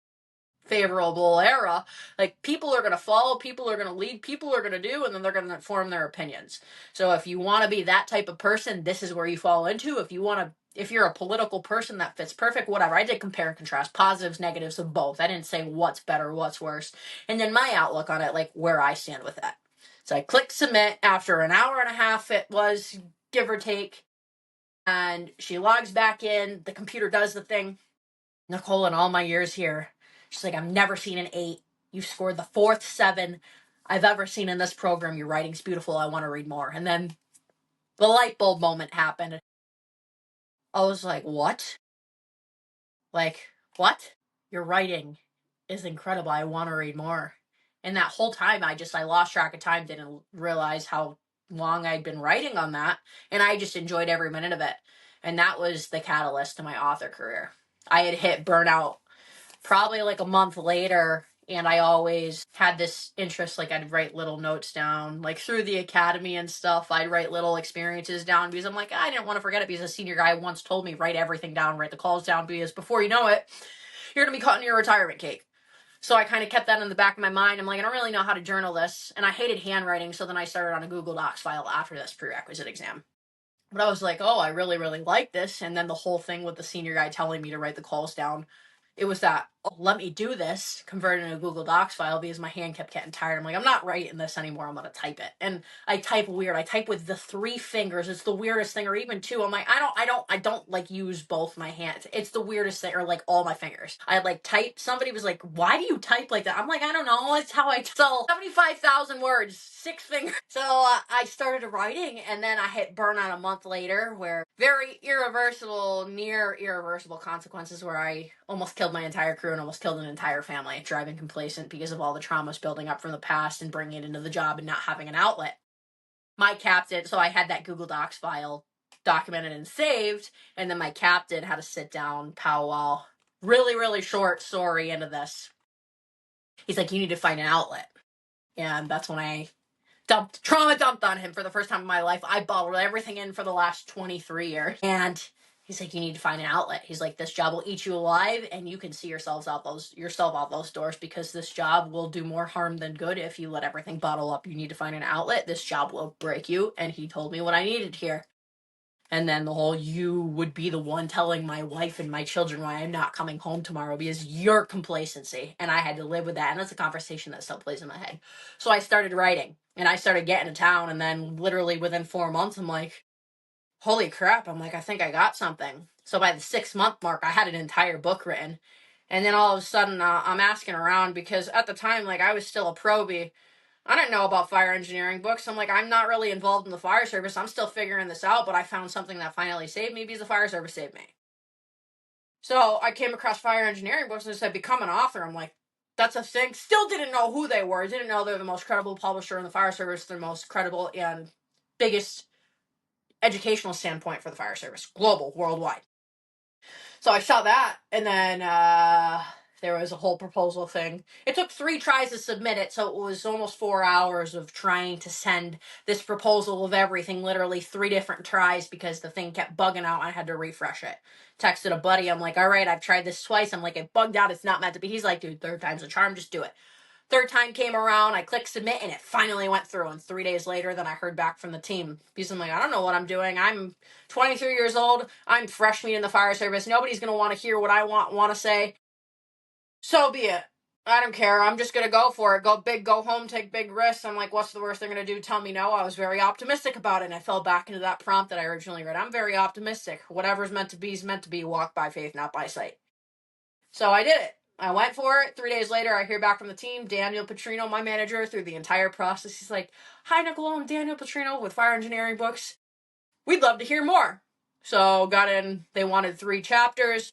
favorable era, like people are going to follow, people are going to lead, people are going to do, and then they're going to form their opinions. So if you want to be that type of person, this is where you fall into. If you're a political person, that fits perfect, whatever. I did compare and contrast, positives, negatives of both. I didn't say what's better, what's worse. And then my outlook on it, like where I stand with that. So I clicked submit. After an hour and a half, it was, give or take. And she logs back in. The computer does the thing. Nichole, in all my years here, she's like, I've never seen an 8. You scored the 4th 7 I've ever seen in this program. Your writing's beautiful. I want to read more. And then the light bulb moment happened. I was like, what? Like, what? Your writing is incredible. I want to read more. And that whole time, I lost track of time, didn't realize how long I'd been writing on that. And I just enjoyed every minute of it. And that was the catalyst to my author career. I had hit burnout probably like a month later, and I always had this interest. Like, I'd write little notes down, like through the academy and stuff. I'd write little experiences down because I'm like, I didn't want to forget it, because a senior guy once told me, write everything down, write the calls down, because before you know it, you're going to be cutting your retirement cake. So I kind of kept that in the back of my mind. I'm like, I don't really know how to journal this. And I hated handwriting, so then I started on a Google Docs file after this prerequisite exam. But I was like, oh, I really, really like this. And then the whole thing with the senior guy telling me to write the calls down, it was that, oh, let me do this, convert it into a Google Docs file, because my hand kept getting tired. I'm like, I'm not writing this anymore. I'm going to type it. And I type weird. I type with the 3 fingers. It's the weirdest thing. Or even 2. I'm like, I don't like use both my hands. It's the weirdest thing. Or like all my fingers. I like type. Somebody was like, why do you type like that? I'm like, I don't know. It's how I so 75,000 words, 6 fingers. So I started writing, and then I hit burnout a month later, where very near irreversible consequences, where I almost killed my entire crew and almost killed an entire family, driving complacent because of all the traumas building up from the past and bringing it into the job and not having an outlet. My captain, so I had that Google Docs file documented and saved, and then my captain had to sit down, powwow, really, really short story into this. He's like, you need to find an outlet. And that's when I trauma dumped on him for the first time in my life. I bottled everything in for the last 23 years. And he's like, you need to find an outlet. He's like, this job will eat you alive, and you can see yourself out those doors, because this job will do more harm than good if you let everything bottle up. You need to find an outlet. This job will break you. And he told me what I needed here. And then the whole, you would be the one telling my wife and my children why I'm not coming home tomorrow because your complacency. And I had to live with that. And that's a conversation that still plays in my head. So I started writing, and I started getting to town. And then literally within 4 months, I'm like, holy crap. I'm like, I think I got something. So by the 6-month mark, I had an entire book written. And then all of a sudden, I'm asking around, because at the time, like, I was still a probie. I didn't know about fire engineering books. I'm like, I'm not really involved in the fire service. I'm still figuring this out, but I found something that finally saved me, because the fire service saved me. So I came across fire engineering books and it said, become an author. I'm like, that's a thing. Still didn't know who they were. Didn't know they're the most credible publisher in the fire service. They're the most credible and biggest educational standpoint for the fire service, global, worldwide. So I saw that, and then there was a whole proposal thing. It took 3 tries to submit it, so it was almost 4 hours of trying to send this proposal of everything, literally 3 different tries, because the thing kept bugging out. I had to refresh it. Texted a buddy. I'm like, all right, I've tried this twice. I'm like, it bugged out. It's not meant to be. He's like, dude, 3rd time's a charm. Just do it. 3rd time came around, I clicked submit, and it finally went through. And 3 days later, then I heard back from the team, because I'm like, I don't know what I'm doing. I'm 23 years old. I'm fresh meat in the fire service. Nobody's going to want to hear what I want to say. So be it. I don't care. I'm just going to go for it. Go big, go home, take big risks. I'm like, what's the worst they're going to do? Tell me no. I was very optimistic about it, and I fell back into that prompt that I originally read. I'm very optimistic. Whatever's meant to be is meant to be. Walk by faith, not by sight. So I did it. I went for it. 3 days later, I hear back from the team. Daniel Petrino, my manager, through the entire process, he's like, hi, Nicole, I'm Daniel Petrino with Fire Engineering Books. We'd love to hear more. So got in. They wanted 3 chapters.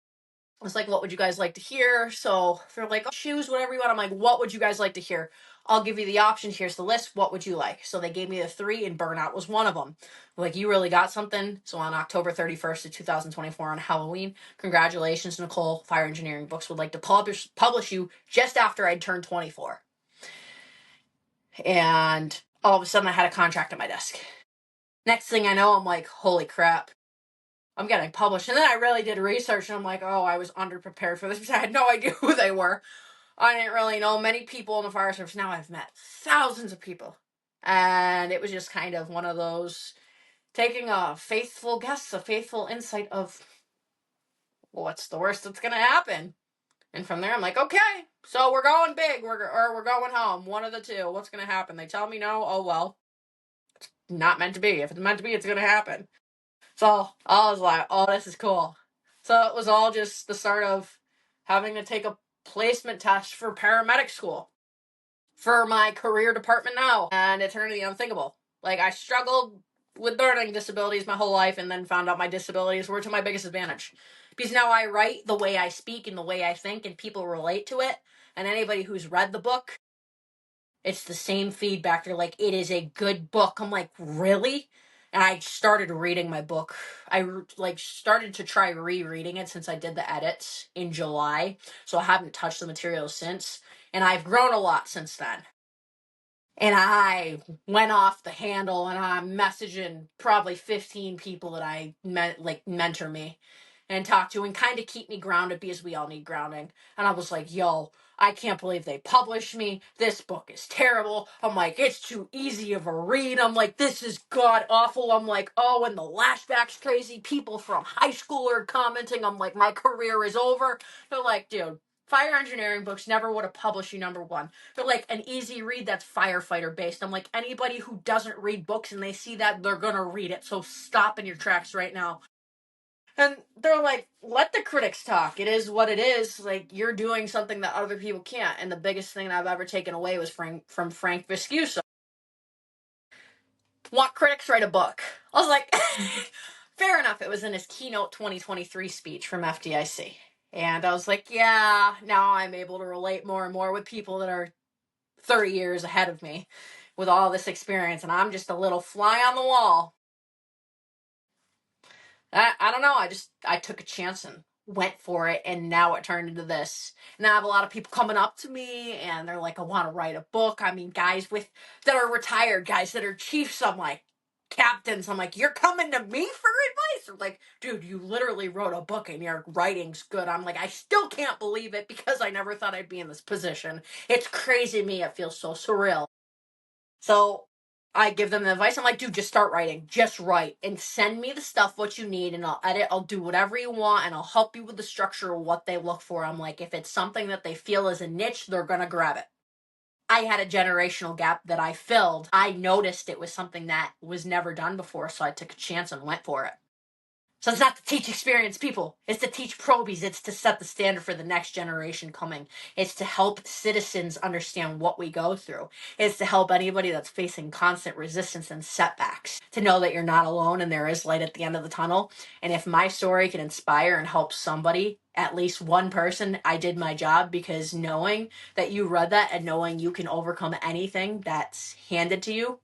I was like, what would you guys like to hear? So they're like, oh, choose whatever you want. I'm like, what would you guys like to hear? I'll give you the options. Here's the list. What would you like? So they gave me the 3, and burnout was one of them. Like, you really got something. So on October 31st of 2024 on Halloween, congratulations, Nicole. Fire Engineering Books would like to publish you just after I'd turned 24. And all of a sudden I had a contract at my desk. Next thing I know, I'm like, holy crap, I'm getting published. And then I really did research, and I'm like, oh, I was underprepared for this because I had no idea who they were. I didn't really know many people in the fire service. Now I've met thousands of people. And it was just kind of one of those, taking a faithful guess, a faithful insight of what's the worst that's going to happen. And from there, I'm like, okay, so we're going big, or we're going home. One of the two. What's going to happen? They tell me no. Oh, well, it's not meant to be. If it's meant to be, it's going to happen. So I was like, oh, this is cool. So it was all just the start of having to take a placement test for paramedic school for my career department now. And it turned to the unthinkable. Like, I struggled with learning disabilities my whole life, and then found out my disabilities were to my biggest advantage. Because now I write the way I speak and the way I think, and people relate to it. And anybody who's read the book, it's the same feedback. They're like, it is a good book. I'm like, really? And I started reading my book. I started to try rereading it since I did the edits in July. So I haven't touched the material since. And I've grown a lot since then. And I went off the handle, and I'm messaging probably 15 people that I mentor me and talk to and kind of keep me grounded, because we all need grounding. And I was like, yo, I can't believe they published me. This book is terrible. I'm like, it's too easy of a read. I'm like, this is god awful. I'm like, oh, and the lashback's crazy. People from high school are commenting. I'm like, my career is over. They're like, dude, Fire Engineering Books never would have published you, number one. They're like, an easy read that's firefighter based. I'm like, anybody who doesn't read books and they see that, they're gonna read it. So stop in your tracks right now. And they're like, let the critics talk. It is what it is. Like, you're doing something that other people can't. And the biggest thing that I've ever taken away was from Frank Viscuso. Want critics, write a book. I was like, fair enough. It was in his keynote 2023 speech from FDIC. And I was like, yeah, now I'm able to relate more and more with people that are 30 years ahead of me with all this experience. And I'm just a little fly on the wall. I don't know. I took a chance and went for it, and now it turned into this. And I have a lot of people coming up to me, and they're like, I want to write a book. I mean, guys that are retired, guys that are chiefs. I'm like, captains. I'm like, you're coming to me for advice? They're like, dude, you literally wrote a book and your writing's good. I'm like, I still can't believe it, because I never thought I'd be in this position. It's crazy to me. It feels so surreal. So I give them the advice. I'm like, dude, just start writing. Just write. And send me the stuff, what you need, and I'll edit. I'll do whatever you want, and I'll help you with the structure of what they look for. I'm like, if it's something that they feel is a niche, they're going to grab it. I had a generational gap that I filled. I noticed it was something that was never done before, so I took a chance and went for it. So it's not to teach experienced people. It's to teach probies. It's to set the standard for the next generation coming. It's to help citizens understand what we go through. It's to help anybody that's facing constant resistance and setbacks to know that you're not alone and there is light at the end of the tunnel. And if my story can inspire and help somebody, at least one person, I did my job, because knowing that you read that and knowing you can overcome anything that's handed to you,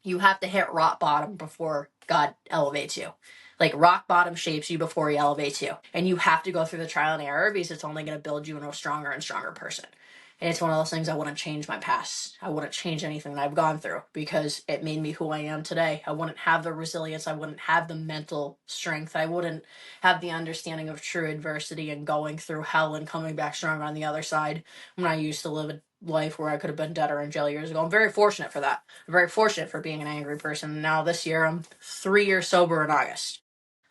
you have to hit rock bottom before God elevates you. Like, rock bottom shapes you before he elevates you. And you have to go through the trial and error, because it's only going to build you into a stronger and stronger person. And it's one of those things, I wouldn't change my past. I wouldn't change anything that I've gone through, because it made me who I am today. I wouldn't have the resilience. I wouldn't have the mental strength. I wouldn't have the understanding of true adversity and going through hell and coming back stronger on the other side, when I used to live a life where I could have been dead or in jail years ago. I'm very fortunate for that. I'm very fortunate for being an angry person. Now this year, I'm 3 years sober in August.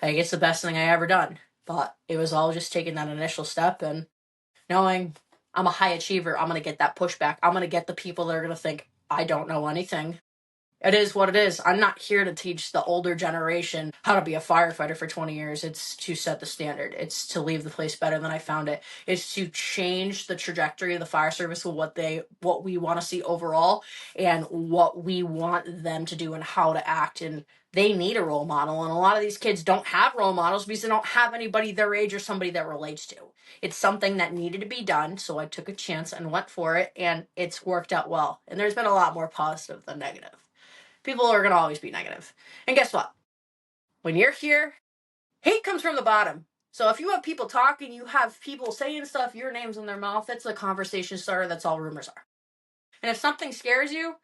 Like, it's the best thing I ever done. But it was all just taking that initial step and knowing I'm a high achiever. I'm going to get that pushback. I'm going to get the people that are going to think I don't know anything. It is what it is. I'm not here to teach the older generation how to be a firefighter for 20 years. It's to set the standard. It's to leave the place better than I found it. It's to change the trajectory of the fire service with what we want to see overall and what we want them to do and how to act. And they need a role model. And a lot of these kids don't have role models because they don't have anybody their age or somebody that relates to. It's something that needed to be done. So I took a chance and went for it, and it's worked out well. And there's been a lot more positive than negative. People are going to always be negative. And guess what? When you're here, hate comes from the bottom. So if you have people talking, you have people saying stuff, your name's in their mouth, it's a conversation starter. That's all rumors are. And if something scares you,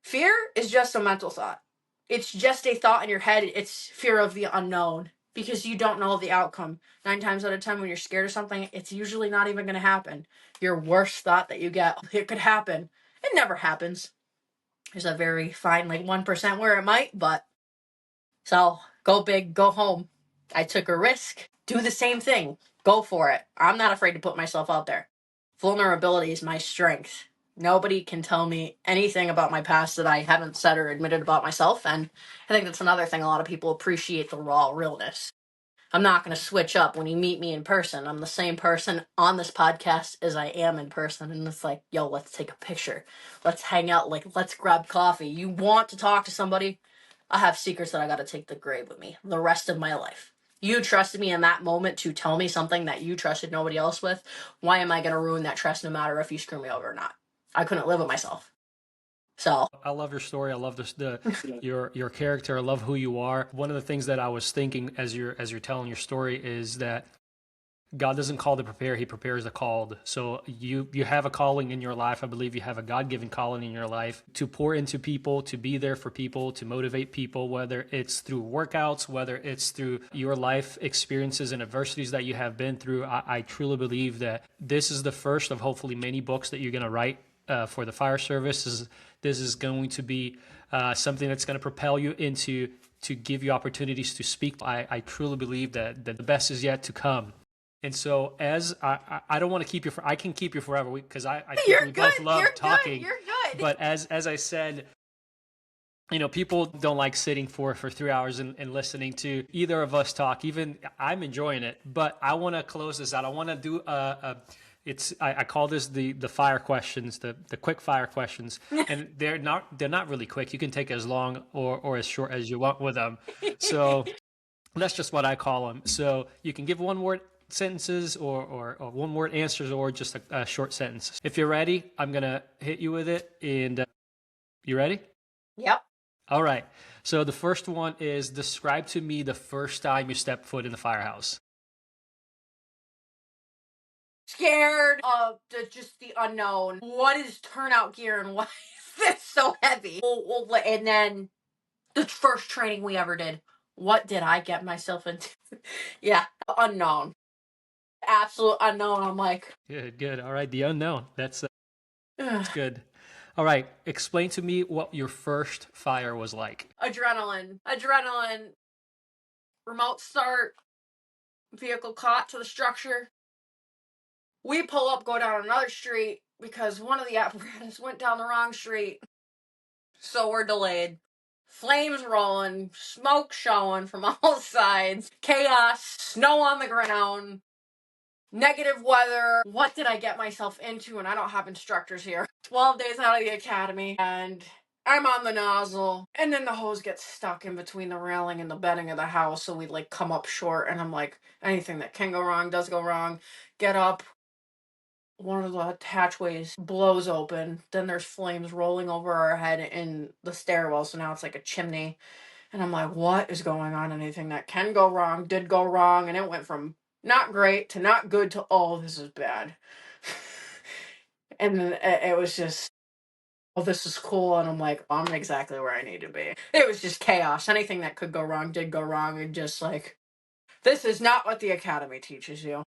fear is just a mental thought. It's just a thought in your head. It's fear of the unknown because you don't know the outcome. 9 times out of 10, when you're scared of something, it's usually not even going to happen. Your worst thought that you get, it could happen. It never happens. There's a very fine, 1% where it might, but so go big, go home. I took a risk. Do the same thing. Go for it. I'm not afraid to put myself out there. Vulnerability is my strength. Nobody can tell me anything about my past that I haven't said or admitted about myself, and I think that's another thing a lot of people appreciate, the raw realness. I'm not going to switch up when you meet me in person. I'm the same person on this podcast as I am in person. And it's like, yo, let's take a picture. Let's hang out. Let's grab coffee. You want to talk to somebody? I have secrets that I got to take to the grave with me the rest of my life. You trusted me in that moment to tell me something that you trusted nobody else with. Why am I going to ruin that trust no matter if you screw me over or not? I couldn't live with myself. So I love your story. I love your character. I love who you are. One of the things that I was thinking as you're telling your story is that God doesn't call the prepared, he prepares the called. So you have a calling in your life. I believe you have a God-given calling in your life to pour into people, to be there for people, to motivate people, whether it's through workouts, whether it's through your life experiences and adversities that you have been through. I truly believe that this is the first of hopefully many books that you're going to write for the fire service. This is going to be something that's going to propel you into to give you opportunities to speak. I truly believe that the best is yet to come. And so as I don't want to keep you I can keep you forever because I think we both love talking. You're good. But as I said, people don't like sitting for 3 hours and listening to either of us talk. Even I'm enjoying it, but I want to close this out. I want to do I call this the fire questions, the quick fire questions, and they're not really quick. You can take as long or as short as you want with them. So that's just what I call them. So you can give one word sentences or one word answers or just a short sentence. If you're ready, I'm gonna hit you with it. And you ready? Yep. All right. So the first one is, describe to me the first time you stepped foot in the firehouse. Scared of just the unknown. What is turnout gear and why is this so heavy? And then the first training we ever did. What did I get myself into? Yeah, unknown. Absolute unknown. I'm like, Good. All right. The unknown. That's good. All right. Explain to me what your first fire was like. Adrenaline. Remote start. Vehicle caught to the structure. We pull up, go down another street because one of the apparatus went down the wrong street. So we're delayed. Flames rolling, smoke showing from all sides, chaos, snow on the ground, negative weather. What did I get myself into? And I don't have instructors here. 12 days out of the academy, and I'm on the nozzle, and then the hose gets stuck in between the railing and the bedding of the house, so we come up short, and I'm like, anything that can go wrong does go wrong. Get up. One of the hatchways blows open. Then there's flames rolling over our head in the stairwell, so now it's like a chimney. And I'm like, what is going on? Anything that can go wrong did go wrong, and it went from not great to not good to, oh, this is bad. And then it was just, oh, this is cool. And I'm like, I'm exactly where I need to be. It was just chaos. Anything that could go wrong did go wrong. And just this is not what the academy teaches you.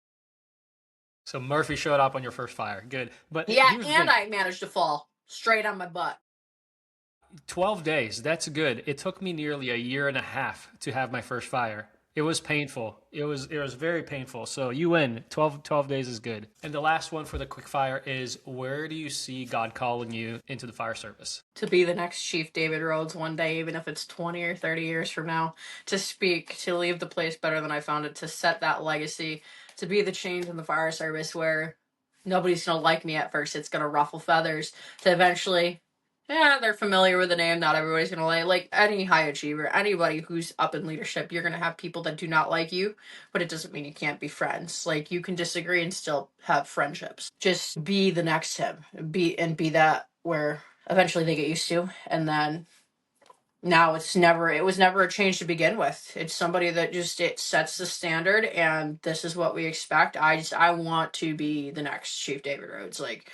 So Murphy showed up on your first fire. Good. But yeah, and I managed to fall straight on my butt. 12 days. That's good. It took me nearly a year and a half to have my first fire. It was painful. It was very painful. So you win. 12 days is good. And the last one for the quick fire is, where do you see God calling you into the fire service? To be the next Chief David Rhodes one day, even if it's 20 or 30 years from now, to speak, to leave the place better than I found it, to set that legacy, to be the change in the fire service where nobody's going to like me at first. It's going to ruffle feathers, to eventually, yeah, they're familiar with the name. Not everybody's going to like any high achiever, anybody who's up in leadership. You're going to have people that do not like you, but it doesn't mean you can't be friends. Like, you can disagree and still have friendships. Just be the next him. Be that where eventually they get used to, and then now it was never a change to begin with. It's somebody that just, it sets the standard, and this is what we expect. I want to be the next Chief David Rhodes. Like,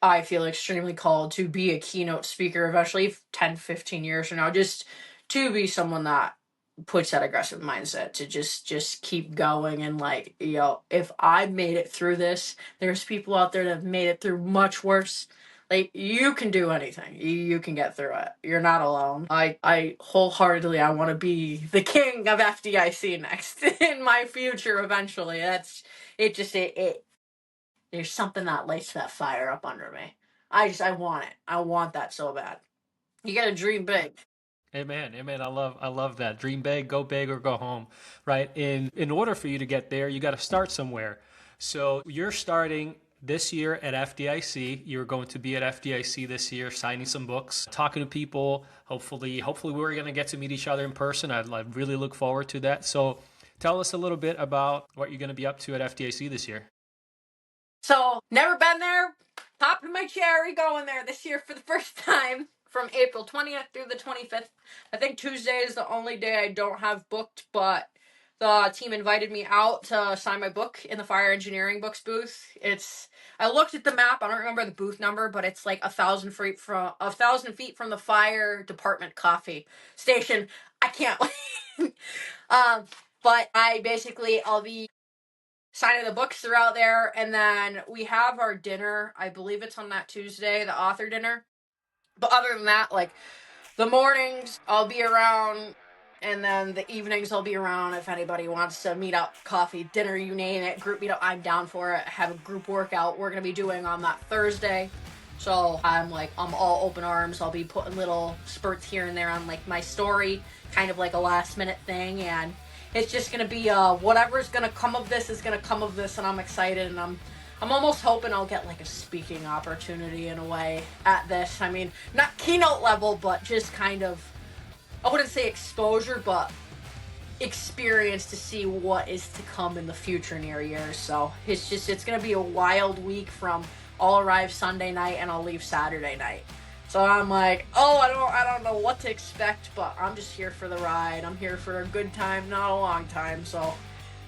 I feel extremely called to be a keynote speaker eventually 10, 15 years from now, just to be someone that puts that aggressive mindset to just keep going. And like, if I made it through this, there's people out there that have made it through much worse. Like, you can do anything. You can get through it. You're not alone. I wholeheartedly, I want to be the king of FDIC next in my future eventually. That's it. Just it there's something that lights that fire up under me. I want it. I want that so bad. You gotta dream big. Amen. Amen. I love that. Dream big, go big, or go home. Right? In order for you to get there, you got to start somewhere. So you're starting this year at FDIC. You're going to be at FDIC this year, signing some books, talking to people. Hopefully we're going to get to meet each other in person. I really look forward to that. So tell us a little bit about what you're going to be up to at FDIC this year. So, never been there. Popping my cherry, going there this year for the first time from April 20th through the 25th. I think Tuesday is the only day I don't have booked, but the team invited me out to sign my book in the fire engineering books booth. I looked at the map. I don't remember the booth number, but it's like 1,000 feet from the fire department coffee station. I can't wait. But I'll be signing the books throughout there, and then we have our dinner. I believe it's on that Tuesday, the author dinner. But other than that, like, the mornings I'll be around, and then the evenings I'll be around. If anybody wants to meet up, coffee, dinner, you name it, group meet up, I'm down for it. Have a group workout we're gonna be doing on that Thursday. So I'm all open arms. I'll be putting little spurts here and there on like my story, kind of like a last minute thing, and it's just gonna be whatever's gonna come of this is gonna come of this, and I'm excited, and I'm almost hoping I'll get like a speaking opportunity in a way at this. I mean, not keynote level, but just kind of, I wouldn't say exposure, but experience to see what is to come in the future near years. So it's gonna be a wild week. From I'll arrive Sunday night and I'll leave Saturday night. So I'm like, I don't know what to expect, but I'm just here for the ride. I'm here for a good time, not a long time. So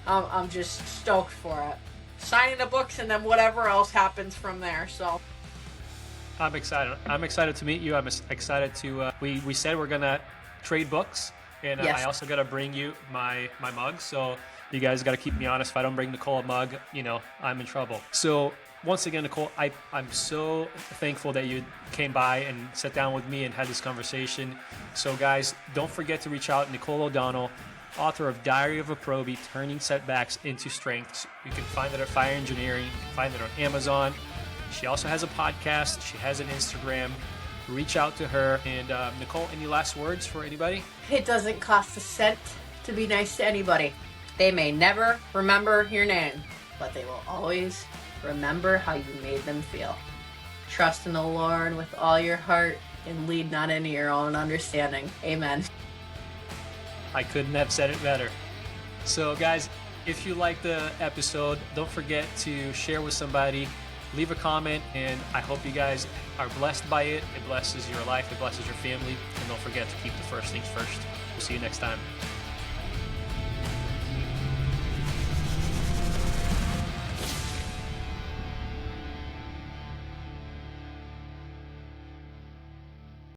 I'm just stoked for it. Signing the books and then whatever else happens from there. So I'm excited. I'm excited to meet you. I'm excited to. We said we're gonna trade books, and yes. I also gotta bring you my mug. So you guys gotta keep me honest. If I don't bring Nicole a mug, I'm in trouble. So once again, Nicole, I'm so thankful that you came by and sat down with me and had this conversation. So guys, don't forget to reach out. Nicole O'Donnell, author of Diary of a Probie, Turning Setbacks into Strengths. You can find it at Fire Engineering. You can find it on Amazon. She also has a podcast. She has an Instagram. Reach out to her. And Nicole, any last words for anybody? It doesn't cost a cent to be nice to anybody. They may never remember your name, but they will always remember how you made them feel. Trust in the Lord with all your heart and lead not into your own understanding. Amen. I couldn't have said it better. So guys, if you like the episode, don't forget to share with somebody, leave a comment, and I hope you guys are blessed by it. It blesses your life, it blesses your family, and don't forget to keep the first things first. We'll see you next time.